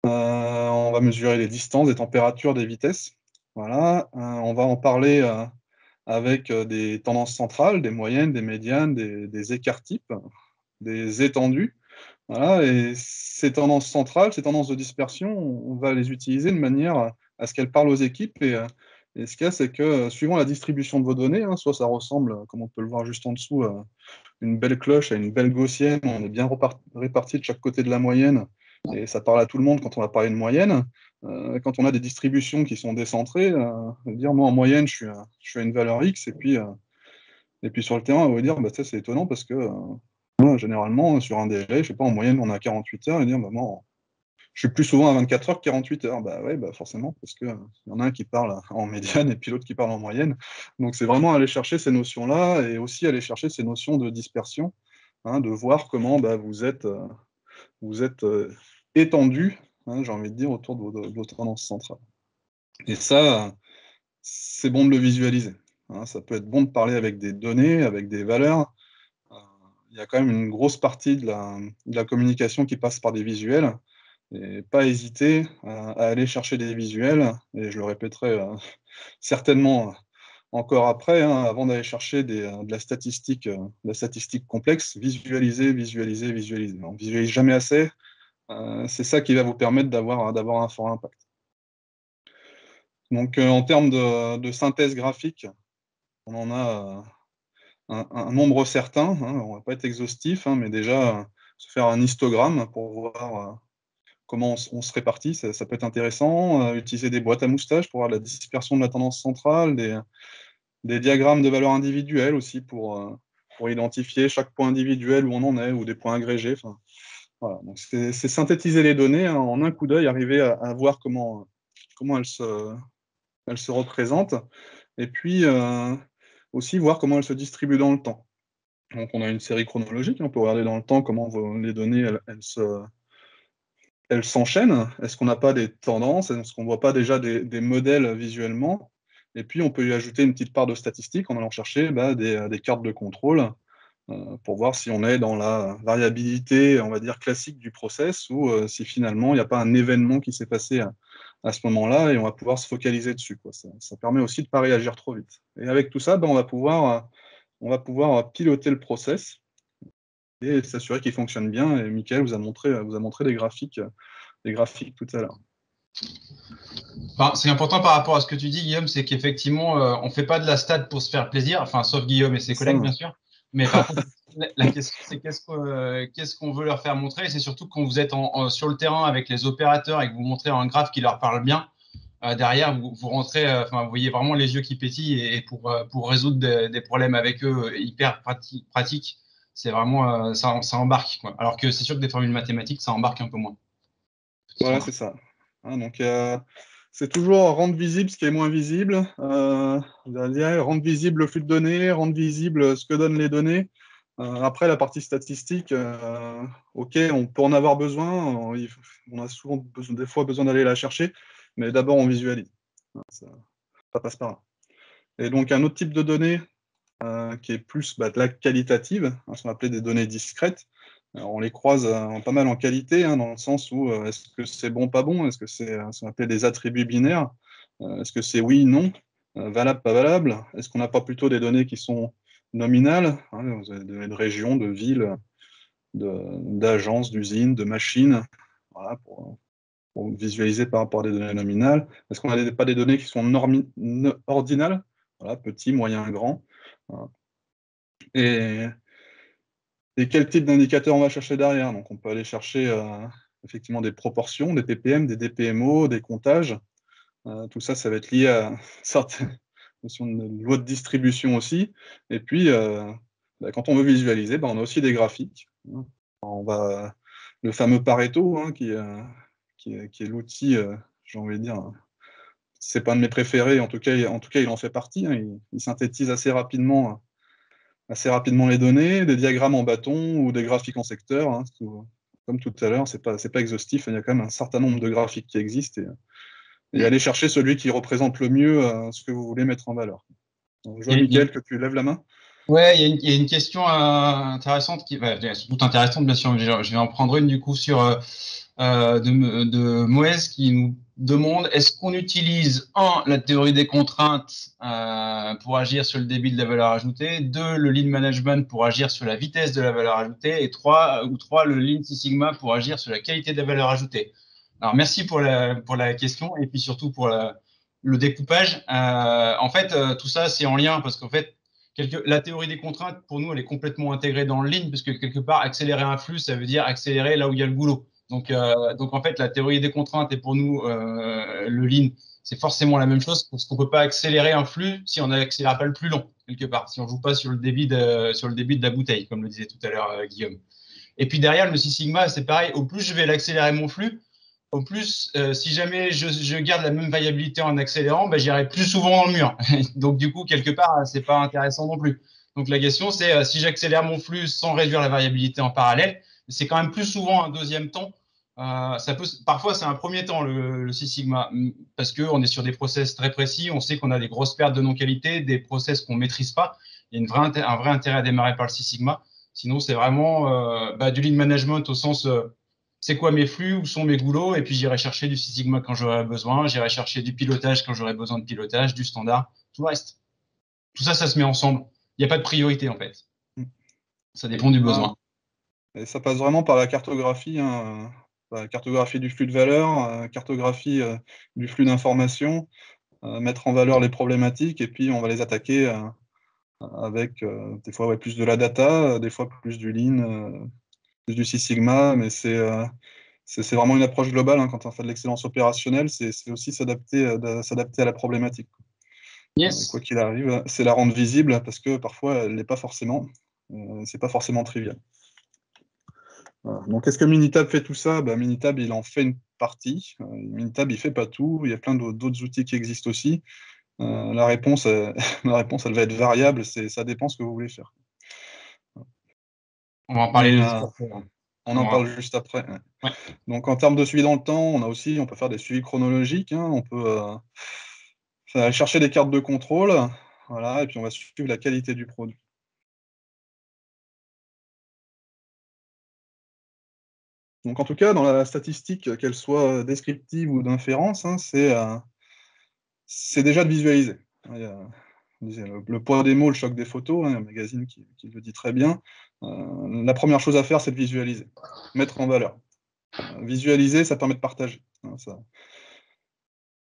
on va mesurer les distances, des températures, des vitesses. Voilà, on va en parler avec des tendances centrales, des moyennes, des médianes, des écarts types, des étendues. Voilà, et ces tendances centrales, ces tendances de dispersion, on va les utiliser de manière à ce qu'elles parlent aux équipes. Et ce qu'il y a, c'est que suivant la distribution de vos données, hein, soit ça ressemble, comme on peut le voir juste en dessous, une belle cloche à une belle gaussienne, on est bien répartis de chaque côté de la moyenne, et ça parle à tout le monde quand on va parler de moyenne. Quand on a des distributions qui sont décentrées, dire moi en moyenne je suis à une valeur X, et puis sur le terrain on va dire c'est étonnant parce que moi, généralement sur un délai, je sais pas, en moyenne on a 48 heures, et dire moi je suis plus souvent à 24 heures que 48 heures. Ouais, forcément, parce que y en a un qui parle en médiane et puis l'autre qui parle en moyenne. Donc c'est vraiment aller chercher ces notions-là et aussi aller chercher ces notions de dispersion, hein, de voir comment vous êtes étendu, hein, j'ai envie de dire, autour de vos tendances centrales. Et ça, c'est bon de le visualiser. Hein, ça peut être bon de parler avec des données, avec des valeurs. Il y a quand même une grosse partie de la communication qui passe par des visuels. Et pas hésiter à aller chercher des visuels, et je le répéterai certainement encore après, hein, avant d'aller chercher de la statistique complexe, visualiser, visualiser, visualiser. On ne visualise jamais assez, c'est ça qui va vous permettre d'avoir un fort impact. Donc en termes de synthèse graphique, on en a un nombre certain, hein, on ne va pas être exhaustif, hein, mais déjà se faire un histogramme pour voir comment on se répartit, ça peut être intéressant. Utiliser des boîtes à moustaches pour voir la dispersion de la tendance centrale, des diagrammes de valeurs individuelles aussi pour identifier chaque point individuel où on en est, ou des points agrégés. Enfin, voilà. Donc c'est synthétiser les données, hein, en un coup d'œil, arriver à voir comment elles se représentent, et puis aussi voir comment elles se distribuent dans le temps. Donc on a une série chronologique, on peut regarder dans le temps comment les données elles s'enchaînent. Est-ce qu'on n'a pas des tendances? Est-ce qu'on ne voit pas déjà des modèles visuellement? Et puis, on peut y ajouter une petite part de statistique en allant chercher des cartes de contrôle pour voir si on est dans la variabilité, on va dire, classique du process, ou si finalement, il n'y a pas un événement qui s'est passé à ce moment-là, et on va pouvoir se focaliser dessus, quoi. Ça permet aussi de ne pas réagir trop vite. Et avec tout ça, on va pouvoir piloter le process et s'assurer qu'il fonctionne bien. Et Mickaël vous a montré des graphiques tout à l'heure. Enfin, c'est important par rapport à ce que tu dis, Guillaume, c'est qu'effectivement, on ne fait pas de la stat pour se faire plaisir, enfin, sauf Guillaume et ses collègues, bien sûr. Mais par contre, la question, c'est qu'est-ce qu'on veut leur faire montrer? Et c'est surtout quand vous êtes sur le terrain avec les opérateurs et que vous montrez un graphe qui leur parle bien, derrière, vous rentrez, vous voyez vraiment les yeux qui pétillent, et pour résoudre des problèmes avec eux hyper pratiques, c'est vraiment, ça embarque, quoi. Alors que c'est sûr que des formules mathématiques, ça embarque un peu moins. Voilà, c'est ça. Hein, donc, c'est toujours rendre visible ce qui est moins visible, rendre visible le flux de données, rendre visible ce que donnent les données. Après, la partie statistique, OK, on peut en avoir besoin, on a souvent des fois besoin d'aller la chercher, mais d'abord on visualise. Ça passe par là. Et donc un autre type de données qui est plus de la qualitative, hein, ce qu'on appelait des données discrètes. Alors, on les croise pas mal en qualité, hein, dans le sens où est-ce que c'est bon, pas bon? Est-ce que c'est ce qu'on appelle des attributs binaires? Est-ce que c'est oui, non? Valable, pas valable? Est-ce qu'on n'a pas plutôt des données qui sont nominales, hein, vous avez des données de régions, de villes, d'agences, d'usines, de machines, voilà, pour visualiser par rapport à des données nominales. Est-ce qu'on n'a pas des données qui sont ordinales? Voilà, petit, moyen, grand. Voilà. Et quel type d'indicateur on va chercher derrière? Donc, on peut aller chercher effectivement des proportions, des ppm, des dpmo, des comptages. Tout ça, ça va être lié à certaines notions de loi de distribution aussi. Et puis, quand on veut visualiser, on a aussi des graphiques. Le fameux Pareto, qui est l'outil, j'ai envie de dire, c'est pas un de mes préférés, en tout cas, il en fait partie. Il synthétise assez rapidement les données, des diagrammes en bâton ou des graphiques en secteur. Comme tout à l'heure, c'est pas exhaustif, il y a quand même un certain nombre de graphiques qui existent, et aller chercher celui qui représente le mieux ce que vous voulez mettre en valeur. Donc, je vois, Mickaël, que tu lèves la main. Ouais, il y a une question intéressante, surtout intéressante, bien sûr, mais je vais en prendre une du coup de Moez qui nous demande, est-ce qu'on utilise, la théorie des contraintes pour agir sur le débit de la valeur ajoutée, 2, le lean management pour agir sur la vitesse de la valeur ajoutée, et 3, le lean Six Sigma pour agir sur la qualité de la valeur ajoutée. Alors, merci pour la question et puis surtout pour le découpage. En fait, tout ça, c'est en lien parce qu'en fait, la théorie des contraintes, pour nous, elle est complètement intégrée dans le lean, parce que quelque part, accélérer un flux, ça veut dire accélérer là où il y a le boulot. Donc en fait, la théorie des contraintes, et pour nous, le lean, c'est forcément la même chose, parce qu'on ne peut pas accélérer un flux si on n'accélère pas le plus long, quelque part, si on ne joue pas sur le débit de la bouteille, comme le disait tout à l'heure Guillaume. Et puis derrière, le Six Sigma, c'est pareil, au plus je vais l'accélérer mon flux, au plus, si jamais je garde la même variabilité en accélérant, j'irai plus souvent dans le mur. Donc, du coup, quelque part, c'est pas intéressant non plus. Donc, la question, c'est si j'accélère mon flux sans réduire la variabilité en parallèle, c'est quand même plus souvent un deuxième temps. Parfois, c'est un premier temps, le Six Sigma, parce qu'on est sur des process très précis. On sait qu'on a des grosses pertes de non-qualité, des process qu'on ne maîtrise pas. Il y a un vrai intérêt à démarrer par le Six Sigma. Sinon, c'est vraiment du lean management au sens c'est quoi mes flux, où sont mes goulots, et puis j'irai chercher du Six Sigma quand j'aurai besoin, j'irai chercher du pilotage quand j'aurai besoin de pilotage, du standard, tout le reste. Tout ça, ça se met ensemble. Il n'y a pas de priorité en fait. Ça dépend du besoin. Et ça passe vraiment par la cartographie, la cartographie du flux de valeur, cartographie du flux d'informations, mettre en valeur les problématiques, et puis on va les attaquer avec des fois plus de la data, des fois plus du lean, plus du Six Sigma, mais c'est vraiment une approche globale quand on fait de l'excellence opérationnelle, c'est aussi s'adapter à la problématique. Yes. Quoi qu'il arrive, c'est la rendre visible, parce que parfois elle n'est pas forcément, c'est pas forcément trivial. Voilà. Donc, est-ce que Minitab fait tout ça? Minitab, il en fait une partie. Minitab, il fait pas tout. Il y a plein d'autres outils qui existent aussi. La réponse, elle va être variable. Ça dépend ce que vous voulez faire. On va en parler juste après. On en parle juste après. Ouais. Donc, en termes de suivi dans le temps, on peut faire des suivis chronologiques. On peut aller chercher des cartes de contrôle. Voilà, et puis on va suivre la qualité du produit. Donc, en tout cas, dans la statistique, qu'elle soit descriptive ou d'inférence, c'est déjà de visualiser. Le poids des mots, le choc des photos, un magazine qui le dit très bien. La première chose à faire, c'est de visualiser, mettre en valeur. Visualiser, ça permet de partager.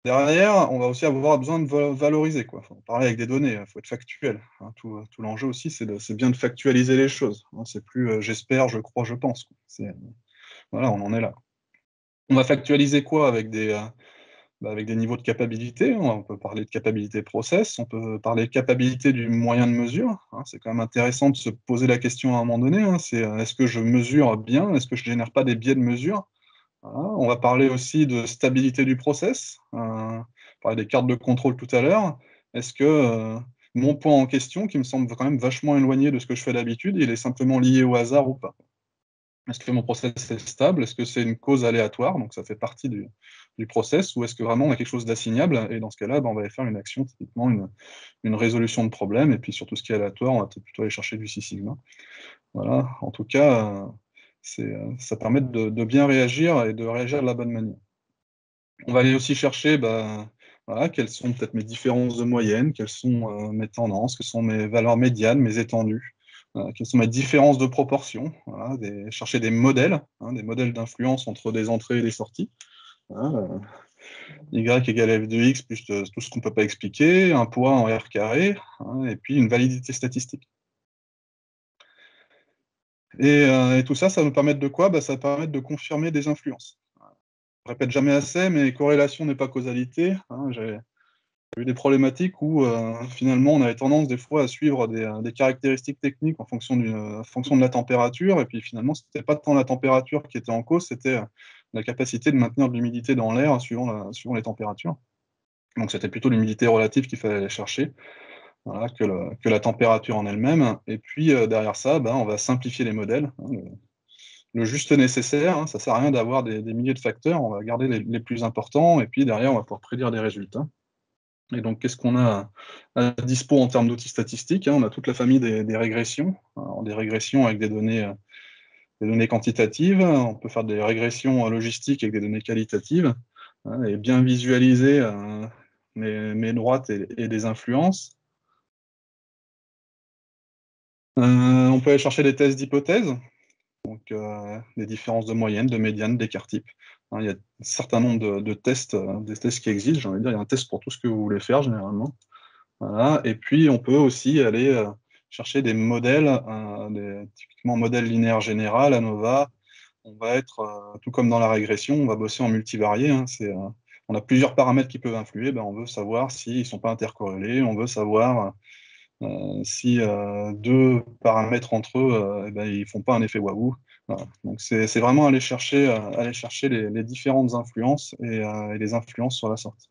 Derrière, on va aussi avoir besoin de valoriser. Il faut parler avec des données, il faut être factuel. Tout l'enjeu aussi, c'est bien de factualiser les choses. C'est plus j'espère, je crois, je pense. Voilà, on en est là. On va factualiser quoi avec des niveaux de capacité? On peut parler de capacité process, on peut parler de capacité du moyen de mesure. C'est quand même intéressant de se poser la question à un moment donné. Est-ce que je mesure bien? Est-ce que je ne génère pas des biais de mesure? Voilà. On va parler aussi de stabilité du process. On parlait des cartes de contrôle tout à l'heure. Est-ce que mon point en question, qui me semble quand même vachement éloigné de ce que je fais d'habitude, il est simplement lié au hasard ou pas? Est-ce que mon process est stable? Est-ce que c'est une cause aléatoire, donc ça fait partie du process, ou est-ce que vraiment on a quelque chose d'assignable? Et dans ce cas-là, on va aller faire une action, typiquement une résolution de problème, et puis sur tout ce qui est aléatoire, on va peut-être plutôt aller chercher du Six Sigma. Voilà, en tout cas, ça permet de bien réagir et de réagir de la bonne manière. On va aller aussi chercher voilà, quelles sont peut-être mes différences de moyenne, quelles sont mes tendances, quelles sont mes valeurs médianes, mes étendues. Quelles sont mes différences de proportion, voilà, chercher des modèles d'influence entre des entrées et des sorties. Voilà, y égale f de x plus tout ce qu'on ne peut pas expliquer, un poids en r carré, hein, et puis une validité statistique. Et tout ça, ça va nous permettre de quoi? Ça va permettre de confirmer des influences. Je répète jamais assez, mais corrélation n'est pas causalité. Hein, j'ai eu des problématiques où finalement on avait tendance des fois à suivre des caractéristiques techniques en fonction de la température, et puis finalement c'était pas tant la température qui était en cause, c'était la capacité de maintenir de l'humidité dans l'air suivant les températures. Donc c'était plutôt l'humidité relative qu'il fallait aller chercher, voilà, que la température en elle-même. Et puis derrière ça, on va simplifier les modèles, hein, le juste nécessaire, hein, ça sert à rien d'avoir des milliers de facteurs, on va garder les plus importants, et puis derrière on va pouvoir prédire des résultats. Et donc, qu'est-ce qu'on a à dispo en termes d'outils statistiques, hein? On a toute la famille des régressions. Alors, des régressions avec des données quantitatives. On peut faire des régressions logistiques avec des données qualitatives, hein, et bien visualiser mes droites et des influences. On peut aller chercher des tests d'hypothèses, donc des différences de moyenne, de médiane, d'écart type. Hein, il y a un certain nombre de tests, des tests qui existent. J'ai envie de dire, il y a un test pour tout ce que vous voulez faire généralement. Voilà. Et puis, on peut aussi aller chercher des modèles, typiquement modèle linéaire général, ANOVA. On va être, tout comme dans la régression, on va bosser en multivarié. Hein. On a plusieurs paramètres qui peuvent influer. On veut savoir s'ils ne sont pas intercorrélés. On veut savoir si deux paramètres entre eux, ils ne font pas un effet waouh. Voilà. Donc, c'est vraiment aller chercher les différentes influences et les influences sur la sortie.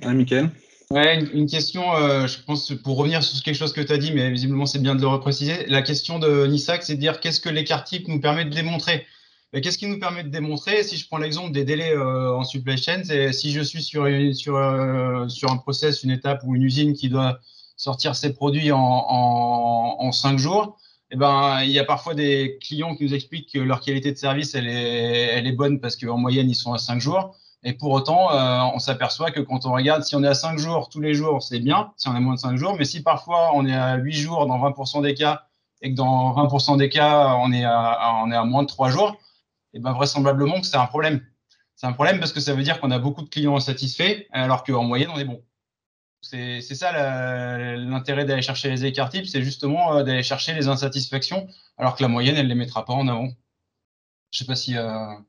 Mickaël? Ouais, une question, je pense, pour revenir sur quelque chose que tu as dit, mais visiblement c'est bien de le repréciser. La question de Nissac, c'est de dire qu'est-ce que l'écart type nous permet de démontrer. Et qu'est-ce qui nous permet de démontrer? Si je prends l'exemple des délais en supply chain, c'est si je suis sur un process, une étape ou une usine qui doit sortir ses produits en 5 jours, eh ben, il y a parfois des clients qui nous expliquent que leur qualité de service, elle est bonne parce qu'en moyenne, ils sont à 5 jours. Et pour autant, on s'aperçoit que quand on regarde, si on est à 5 jours tous les jours, c'est bien, si on est moins de 5 jours. Mais si parfois on est à 8 jours dans 20% des cas et que dans 20% des cas, on est à moins de 3 jours, et ben vraisemblablement que c'est un problème. C'est un problème parce que ça veut dire qu'on a beaucoup de clients insatisfaits alors qu'en moyenne, on est bon. C'est ça l'intérêt d'aller chercher les écarts types, c'est justement d'aller chercher les insatisfactions alors que la moyenne, elle ne les mettra pas en avant. Je ne sais pas si ça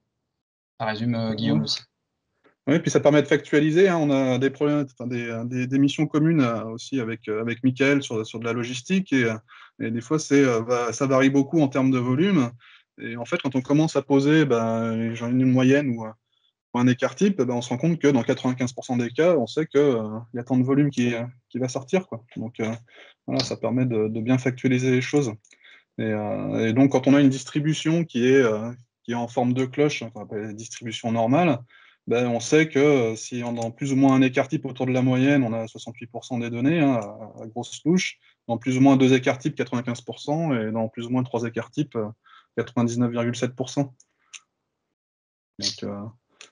résume, Guillaume aussi. Oui, puis ça permet de factualiser. Hein. On a des problèmes, enfin, des missions communes aussi avec Mickaël sur de la logistique. Et des fois, ça varie beaucoup en termes de volume. Et en fait, quand on commence à poser une moyenne ou un écart type, on se rend compte que dans 95% des cas, on sait qu'il y a tant de volume qui va sortir, quoi. Donc, voilà, ça permet de bien factualiser les choses. Et donc, quand on a une distribution qui est en forme de cloche, qu'on appelle la distribution normale, on sait que si on a plus ou moins un écart type autour de la moyenne, on a 68% des données, hein, à grosse louche. Dans plus ou moins deux écarts types, 95%, et dans plus ou moins trois écarts types, 99,7%.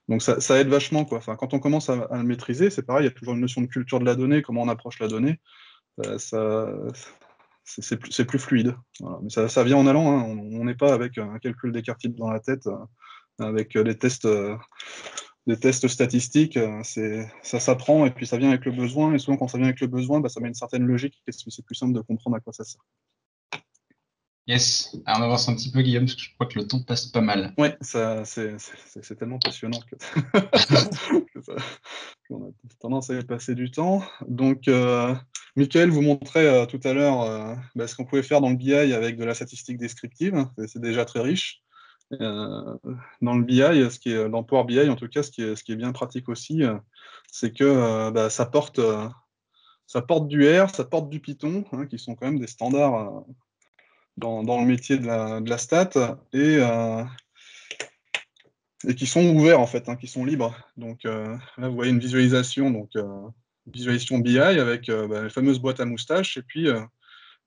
Donc ça aide vachement, quoi. Enfin, quand on commence à le maîtriser, c'est pareil, il y a toujours une notion de culture de la donnée, comment on approche la donnée. C'est plus fluide. Voilà. Mais ça vient en allant, hein. On n'est pas avec un calcul d'écart type dans la tête, avec des tests statistiques. Ça s'apprend et puis ça vient avec le besoin. Et souvent, quand ça vient avec le besoin, ça met une certaine logique et c'est plus simple de comprendre à quoi ça sert. Yes, alors on avance un petit peu, Guillaume, parce que je crois que le temps passe pas mal. Ouais, c'est tellement passionnant que qu'on a tendance à y passer du temps. Donc, Mickaël vous montrait tout à l'heure ce qu'on pouvait faire dans le BI avec de la statistique descriptive. C'est déjà très riche. Dans le BI, dans Power BI en tout cas, ce qui est bien pratique aussi, c'est que ça porte du R, ça porte du Python, hein, qui sont quand même des standards dans le métier de la stat, et qui sont ouverts en fait, hein, qui sont libres. Donc là, vous voyez une visualisation, visualisation BI avec les fameuses boîtes à moustaches, et puis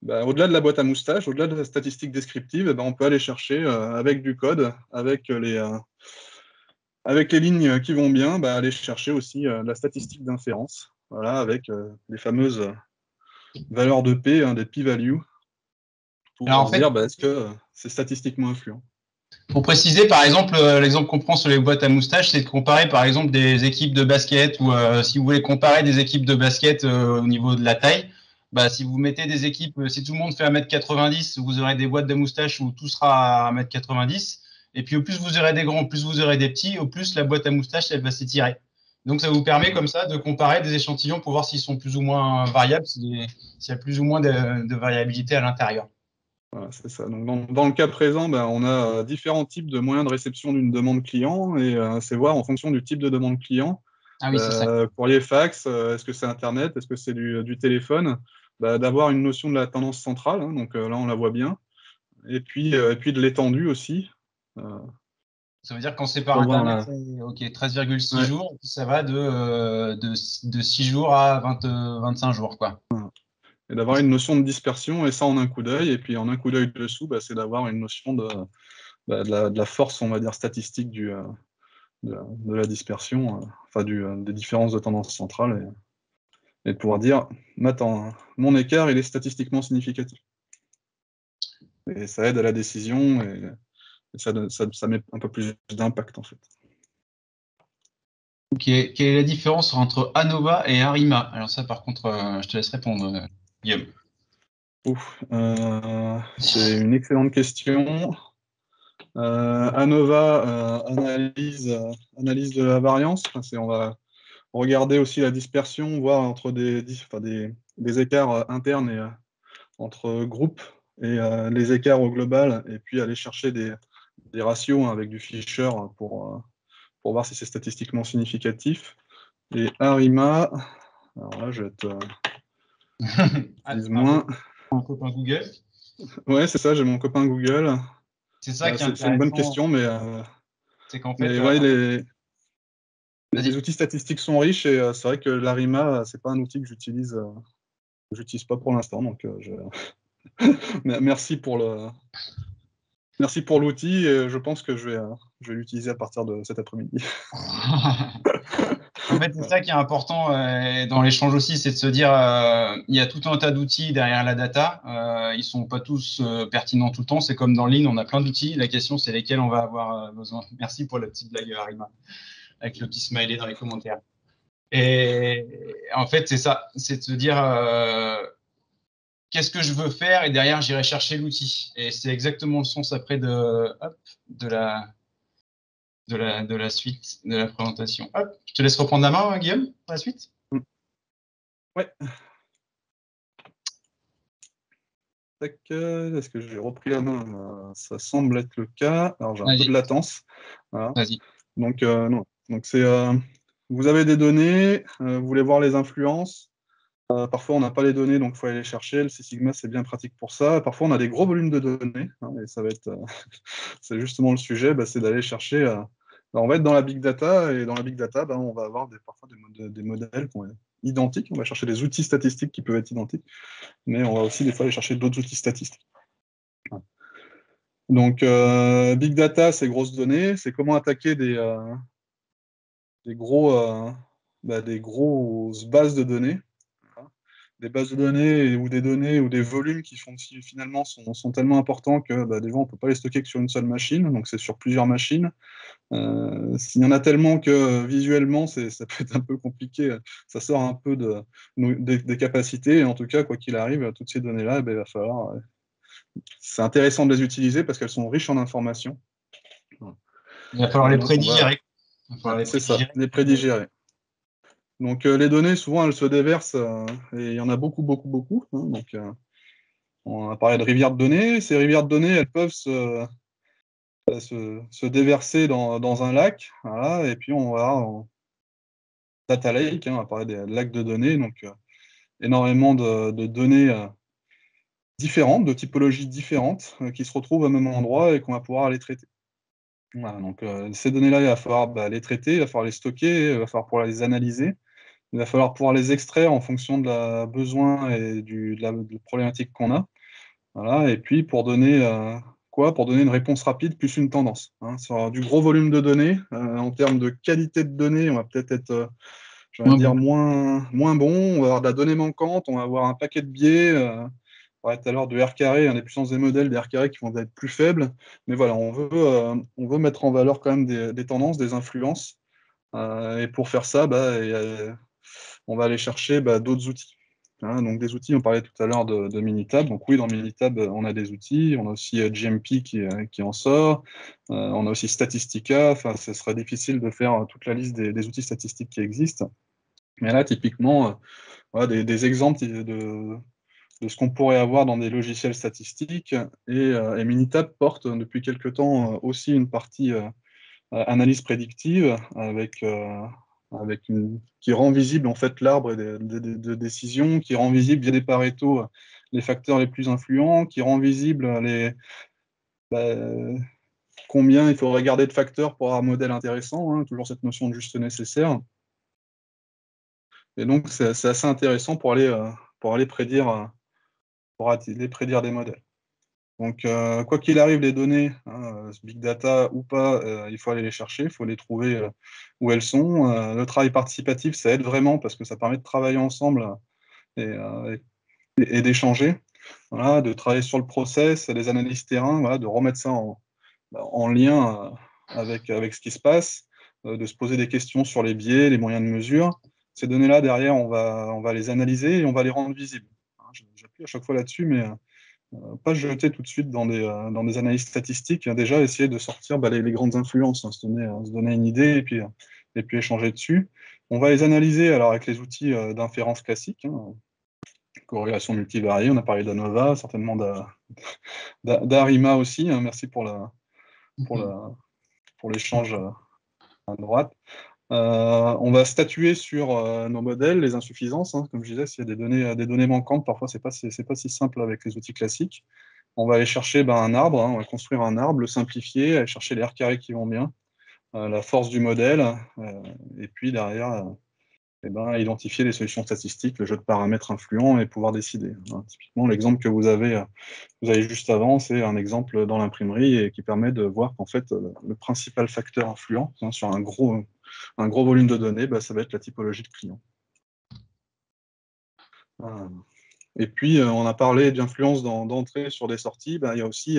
au-delà de la boîte à moustaches, au-delà de la statistique descriptive, on peut aller chercher avec du code, avec les lignes qui vont bien, aller chercher aussi la statistique d'inférence, voilà, avec les fameuses valeurs de P, hein, des p-values, pour Alors en fait, dire est-ce que c'est statistiquement influent. Pour préciser, par exemple, l'exemple qu'on prend sur les boîtes à moustaches, c'est de comparer, par exemple, des équipes de basket ou si vous voulez comparer des équipes de basket au niveau de la taille, bah, si vous mettez des équipes, si tout le monde fait 1m90, vous aurez des boîtes de moustaches où tout sera à 1m90. Et puis, au plus vous aurez des grands, au plus vous aurez des petits, au plus la boîte à moustaches, elle va s'étirer. Donc, ça vous permet comme ça de comparer des échantillons pour voir s'ils sont plus ou moins variables, s'il y a plus ou moins de variabilité à l'intérieur. Voilà, c'est ça. Donc, dans le cas présent, ben, on a différents types de moyens de réception d'une demande client et c'est voir en fonction du type de demande client. Ah oui, c'est ça. Courrier fax, est-ce que c'est Internet, est-ce que c'est du téléphone, d'avoir une notion de la tendance centrale, hein, donc là on la voit bien, et puis de l'étendue aussi. Ça veut dire que quand c'est par Internet, c'est OK, 13,6 Ouais. jours, et puis ça va de 6 jours à 25 jours, quoi. Et d'avoir une notion de dispersion, et ça en un coup d'œil, et puis en un coup d'œil dessous, c'est d'avoir une notion de la force, on va dire, statistique de la dispersion, enfin des différences de tendance centrale, et de pouvoir dire, mon écart, il est statistiquement significatif. Et ça aide à la décision, et ça met un peu plus d'impact, en fait. OK. Quelle est la différence entre ANOVA et ARIMA? Alors ça, par contre, je te laisse répondre, Guillaume. C'est une excellente question. ANOVA, analyse de la variance. On va regarder aussi la dispersion, voir entre des écarts internes et entre groupes et les écarts au global, et puis aller chercher des ratios, hein, avec du Fisher pour voir si c'est statistiquement significatif. Et ARIMA, alors là, je vais être moins. Un copain Google. Ouais, c'est ça, j'ai mon copain Google. C'est ça qui est C'est une bonne intéressant. question, mais C'est qu'en fait, ouais, les vas-y. outils statistiques sont riches, et c'est vrai que l'ARIMA, c'est pas un outil que j'utilise pas pour l'instant. Donc, merci pour l'outil, et je pense que je vais l'utiliser à partir de cet après-midi. En fait, c'est ça qui est important dans l'échange aussi, c'est de se dire, il y a tout un tas d'outils derrière la data. Ils sont pas tous pertinents tout le temps. C'est comme dans Lean, on a plein d'outils. La question, c'est lesquels on va avoir besoin. Merci pour la petite blague, Arima, avec le petit smiley dans les commentaires. Et en fait, c'est ça, c'est de se dire, qu'est-ce que je veux faire, et derrière, j'irai chercher l'outil. Et c'est exactement le sens après de la suite de la présentation. Hop, je te laisse reprendre la main, Guillaume, pour la suite. Ouais. Est-ce que j'ai repris la main? Ça semble être le cas. Alors, j'ai un peu de latence. Voilà. Vas-y. Donc, non. Donc, vous avez des données, vous voulez voir les influences. Parfois, on n'a pas les données, donc il faut aller les chercher. Le Six Sigma, c'est bien pratique pour ça. Parfois, on a des gros volumes de données, hein, et ça va être, c'est justement le sujet, c'est d'aller chercher. On va être dans la big data, et dans la big data, on va avoir parfois des modèles qui vont être identiques. On va chercher des outils statistiques qui peuvent être identiques, mais on va aussi des fois aller chercher d'autres outils statistiques. Donc, big data, c'est grosses données, c'est comment attaquer des grosses bases de données. Des bases de données ou des volumes qui finalement sont tellement importants que des fois on ne peut pas les stocker que sur une seule machine, donc c'est sur plusieurs machines. S'il y en a tellement que visuellement ça peut être un peu compliqué, ça sort un peu des capacités, et en tout cas, quoi qu'il arrive, toutes ces données-là, il va falloir. C'est intéressant de les utiliser parce qu'elles sont riches en informations. Il va falloir les prédigérer. C'est ça, les prédigérer. Donc les données, souvent, elles se déversent, et il y en a beaucoup, beaucoup, beaucoup. Hein, donc, on a parlé de rivières de données. Ces rivières de données, elles peuvent se déverser dans un lac. Voilà, et puis on va en data lake, hein, on va parler des lacs de données. Donc énormément de données différentes, de typologies différentes, qui se retrouvent au même endroit et qu'on va pouvoir aller traiter. Voilà, donc ces données-là, il va falloir les traiter, il va falloir les stocker, il va falloir pouvoir les analyser. Il va falloir pouvoir les extraire en fonction de la besoin et de la problématique qu'on a. Voilà, et puis pour donner pour donner une réponse rapide plus une tendance. Hein. Sur du gros volume de données, en termes de qualité de données, on va peut-être être, moins bon. On va avoir de la donnée manquante, on va avoir un paquet de biais. parlait tout à l'heure de R carré, des puissances des modèles des R carrés qui vont être plus faibles. Mais voilà, on veut mettre en valeur quand même des tendances, des influences. Et pour faire ça, on va aller chercher d'autres outils. Donc des outils, on parlait tout à l'heure de Minitab. Donc oui, dans Minitab, on a des outils. On a aussi GMP qui en sort. On a aussi Statistica. Enfin, ce serait difficile de faire toute la liste des outils statistiques qui existent. Mais là, typiquement, voilà, des exemples de ce qu'on pourrait avoir dans des logiciels statistiques. Et Minitab porte depuis quelque temps aussi une partie analyse prédictive qui rend visible en fait l'arbre de décision, qui rend visible via des Pareto les facteurs les plus influents, qui rend visible bah, combien il faudrait garder de facteurs pour avoir un modèle intéressant, toujours cette notion de juste nécessaire. Et donc c'est assez intéressant pour aller prédire des modèles. Donc, quoi qu'il arrive, les données, big data ou pas, il faut aller les chercher, il faut les trouver où elles sont. Le travail participatif, ça aide vraiment parce que ça permet de travailler ensemble et d'échanger, voilà, de travailler sur le process, les analyses terrain, voilà, de remettre ça en lien avec ce qui se passe, de se poser des questions sur les biais, les moyens de mesure. Ces données-là, derrière, on va les analyser et on va les rendre visibles. J'appuie à chaque fois là-dessus, mais pas se jeter tout de suite dans des analyses statistiques, déjà essayer de sortir les grandes influences, se donner une idée et puis échanger dessus. On va les analyser alors avec les outils d'inférence classiques, corrélation multivariée, on a parlé d'ANOVA, certainement d'ARIMA aussi, merci pour l'échange à droite. On va statuer sur nos modèles, les insuffisances, comme je disais, s'il y a des données manquantes, parfois c'est pas si simple avec les outils classiques. On va aller chercher un arbre, on va construire un arbre, le simplifier, aller chercher les R carrés qui vont bien, la force du modèle, et puis derrière, identifier les solutions statistiques, le jeu de paramètres influents et pouvoir décider. Typiquement, l'exemple que vous avez juste avant, c'est un exemple dans l'imprimerie et qui permet de voir qu'en fait, le principal facteur influent sur un gros volume de données, ça va être la typologie de client. Et puis, on a parlé d'influence d'entrée sur des sorties. Il y a aussi,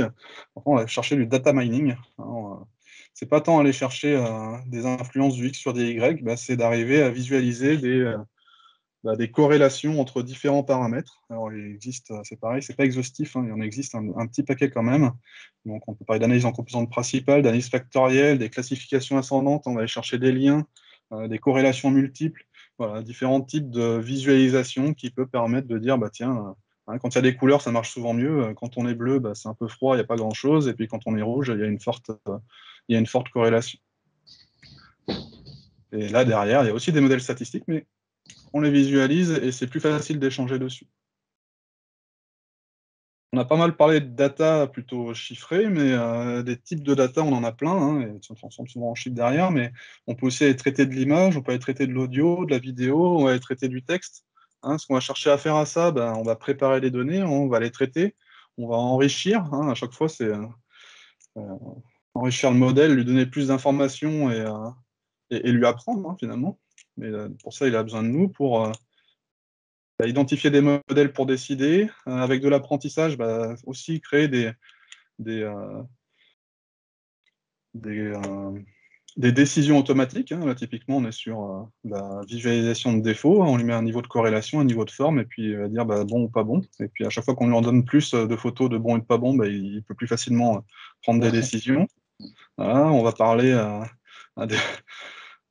on va chercher du data mining. C'est pas tant aller chercher des influences du X sur des Y, c'est d'arriver à visualiser des corrélations entre différents paramètres. Alors, il existe, c'est pareil, c'est pas exhaustif, il en existe un petit paquet quand même. Donc, on peut parler d'analyse en composantes principales, d'analyse factorielle, des classifications ascendantes, on va aller chercher des liens, des corrélations multiples. Voilà, différents types de visualisation qui peuvent permettre de dire, tiens, quand il y a des couleurs, ça marche souvent mieux. Quand on est bleu, c'est un peu froid, il n'y a pas grand-chose. Et puis quand on est rouge, il y a une forte corrélation. Et là, derrière, il y a aussi des modèles statistiques, mais on les visualise et c'est plus facile d'échanger dessus. On a pas mal parlé de data plutôt chiffrée, mais des types de data, on en a plein, et ça se transforme souvent en chiffres derrière, mais on peut aussi aller traiter de l'image, on peut aller traiter de l'audio, de la vidéo, on va aller traiter du texte. Ce qu'on va chercher à faire à ça, on va préparer les données, on va les traiter, on va enrichir. À chaque fois, c'est enrichir le modèle, lui donner plus d'informations et lui apprendre, finalement. Mais pour ça, il a besoin de nous pour identifier des modèles pour décider, avec de l'apprentissage, aussi créer des décisions automatiques. Là, typiquement, on est sur la visualisation de défauts, on lui met un niveau de corrélation, un niveau de forme, et puis il va dire bon ou pas bon. Et puis à chaque fois qu'on lui en donne plus de photos de bon et de pas bon, il peut plus facilement prendre des décisions. Voilà, on va parler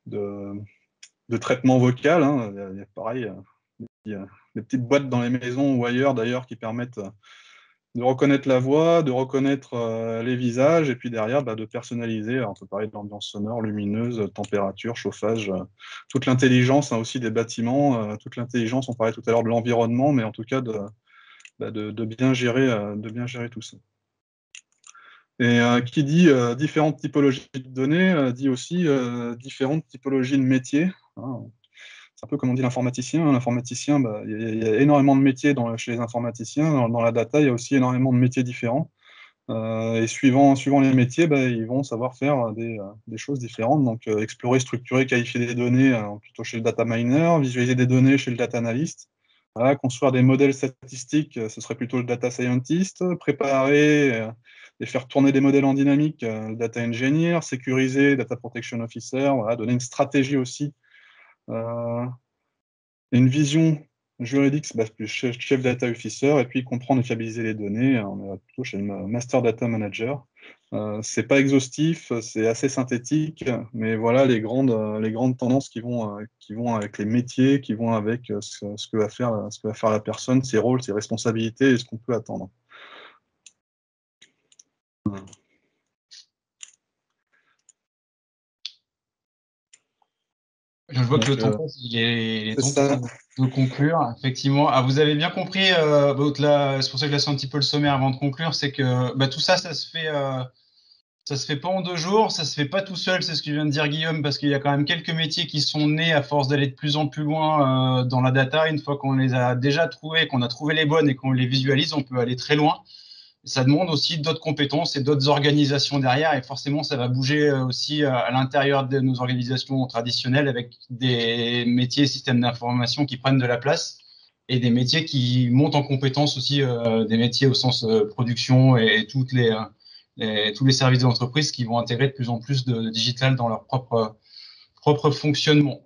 de traitement vocal. Il y a pareil, il y a des petites boîtes dans les maisons ou ailleurs d'ailleurs qui permettent de reconnaître la voix, de reconnaître les visages, et puis derrière de personnaliser. Alors, on peut parler de l'ambiance sonore, lumineuse, température, chauffage, toute l'intelligence aussi des bâtiments, toute l'intelligence, on parlait tout à l'heure de l'environnement, mais en tout cas de bien gérer tout ça. Et qui dit différentes typologies de données, dit aussi différentes typologies de métiers. C'est un peu comme on dit l'informaticien. L'informaticien, il y a énormément de métiers chez les informaticiens. Dans la data, il y a aussi énormément de métiers différents. Et suivant les métiers, ils vont savoir faire des choses différentes. Donc, explorer, structurer, qualifier des données plutôt chez le data miner, visualiser des données chez le data analyst. Voilà, construire des modèles statistiques, ce serait plutôt le data scientist. Préparer et faire tourner des modèles en dynamique, le data engineer. Sécuriser, data protection officer. Voilà, donner une stratégie aussi. Une vision juridique, c'est plus chef data officer. Et puis comprendre et fiabiliser les données. On est plutôt chez le master data manager. C'est pas exhaustif, c'est assez synthétique, mais voilà les grandes tendances qui vont avec les métiers, qui vont avec ce que va faire la personne, ses rôles, ses responsabilités et ce qu'on peut attendre. Je vois que le temps passe, il est temps de conclure, effectivement. Ah, vous avez bien compris, c'est pour ça que je laisse un petit peu le sommaire avant de conclure, c'est que tout ça, ça se fait pas en 2 jours, ça se fait pas tout seul, c'est ce que vient de dire Guillaume, parce qu'il y a quand même quelques métiers qui sont nés à force d'aller de plus en plus loin dans la data. Une fois qu'on les a déjà trouvés, qu'on a trouvé les bonnes et qu'on les visualise, on peut aller très loin. Ça demande aussi d'autres compétences et d'autres organisations derrière, et forcément, ça va bouger aussi à l'intérieur de nos organisations traditionnelles avec des métiers systèmes d'information qui prennent de la place et des métiers qui montent en compétences aussi, des métiers au sens production et tous les services de l'entreprise qui vont intégrer de plus en plus de digital dans leur propre fonctionnement.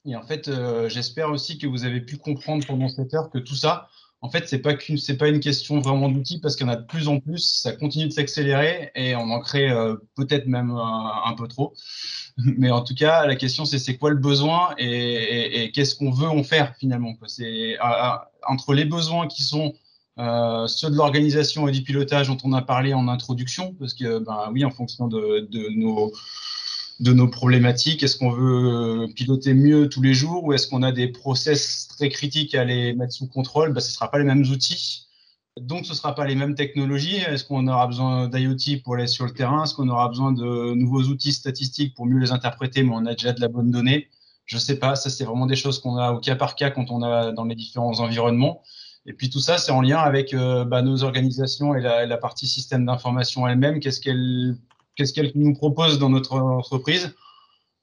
Et en fait, j'espère aussi que vous avez pu comprendre pendant cette heure que tout ça, en fait, c'est pas une question vraiment d'outils parce qu'il y en a de plus en plus, ça continue de s'accélérer et on en crée peut-être même un peu trop. Mais en tout cas, la question c'est quoi le besoin et qu'est-ce qu'on veut en faire finalement, quoi. C'est entre les besoins qui sont ceux de l'organisation et du pilotage dont on a parlé en introduction, parce que oui, en fonction de nos problématiques, est-ce qu'on veut piloter mieux tous les jours ou est-ce qu'on a des process très critiques à les mettre sous contrôle? Ce ne sera pas les mêmes outils, donc ce ne sera pas les mêmes technologies. Est-ce qu'on aura besoin d'IoT pour aller sur le terrain? Est-ce qu'on aura besoin de nouveaux outils statistiques pour mieux les interpréter, mais on a déjà de la bonne donnée? Je ne sais pas, ça c'est vraiment des choses qu'on a au cas par cas quand on a dans les différents environnements. Et puis tout ça, c'est en lien avec nos organisations et la partie système d'information elle-même. Qu'est-ce qu'elle nous propose dans notre entreprise?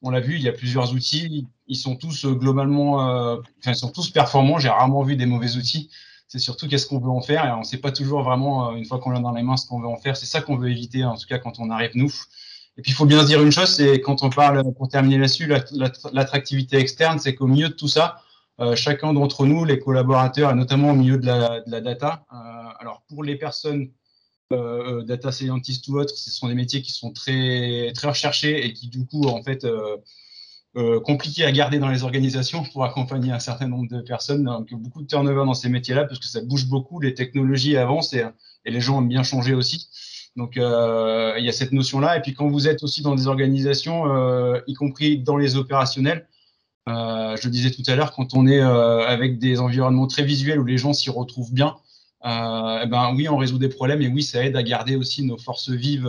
On l'a vu, il y a plusieurs outils. Ils sont tous globalement, ils sont tous performants. J'ai rarement vu des mauvais outils. C'est surtout qu'est-ce qu'on veut en faire et on ne sait pas toujours vraiment, une fois qu'on l'a dans les mains, ce qu'on veut en faire. C'est ça qu'on veut éviter, en tout cas quand on arrive nous. Et puis il faut bien se dire une chose, c'est quand on parle, pour terminer là-dessus, l'attractivité externe, c'est qu'au milieu de tout ça, chacun d'entre nous, les collaborateurs, et notamment au milieu de la data, alors pour les personnes data scientist ou autres, ce sont des métiers qui sont très, très recherchés et qui, du coup, en fait, compliqués à garder dans les organisations pour accompagner un certain nombre de personnes. Donc, beaucoup de turnover dans ces métiers-là parce que ça bouge beaucoup, les technologies avancent et les gens aiment bien changer aussi. Donc, il y a cette notion-là. Et puis, quand vous êtes aussi dans des organisations, y compris dans les opérationnels, je le disais tout à l'heure, quand on est avec des environnements très visuels où les gens s'y retrouvent bien, oui, on résout des problèmes et oui, ça aide à garder aussi nos forces vives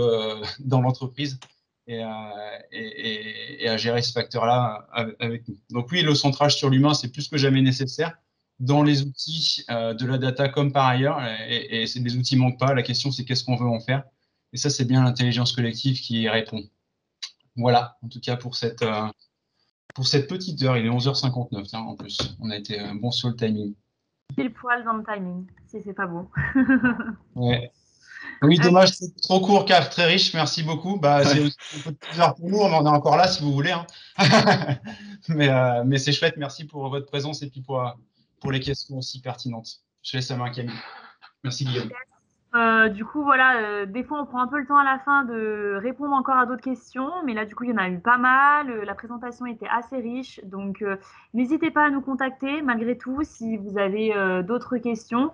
dans l'entreprise et à gérer ce facteur-là avec nous. Donc oui, le centrage sur l'humain, c'est plus que jamais nécessaire dans les outils de la data comme par ailleurs. Et les outils ne manquent pas. La question, c'est qu'est-ce qu'on veut en faire. Et ça, c'est bien l'intelligence collective qui y répond. Voilà, en tout cas pour cette petite heure. Il est 11h59, en plus. On a été bon sur le timing. Pile poil dans le timing, si c'est pas beau. Ouais. Oui, dommage, c'est trop court, CAF, très riche, merci beaucoup. C'est aussi un peu de 10 heures pour nous, on en est encore là si vous voulez. Hein. mais c'est chouette, merci pour votre présence et puis pour les questions aussi pertinentes. Je laisse la main à Camille. Merci Guillaume. Du coup, voilà, des fois on prend un peu le temps à la fin de répondre encore à d'autres questions, mais là du coup il y en a eu pas mal, la présentation était assez riche, donc n'hésitez pas à nous contacter malgré tout si vous avez d'autres questions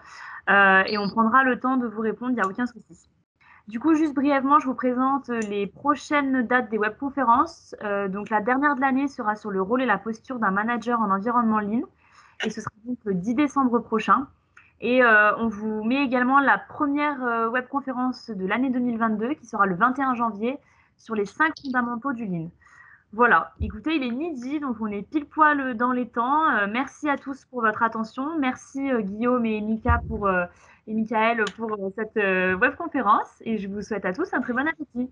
et on prendra le temps de vous répondre, il n'y a aucun souci. Du coup, juste brièvement, je vous présente les prochaines dates des webconférences. Donc la dernière de l'année sera sur le rôle et la posture d'un manager en environnement Lean et ce sera donc le 10 décembre prochain. Et on vous met également la première webconférence de l'année 2022 qui sera le 21 janvier sur les 5 fondamentaux du Lean. Voilà, écoutez, il est midi, donc on est pile poil dans les temps. Merci à tous pour votre attention. Merci Guillaume et Michael pour cette webconférence. Et je vous souhaite à tous un très bon appétit.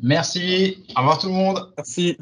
Merci, au revoir tout le monde. Merci.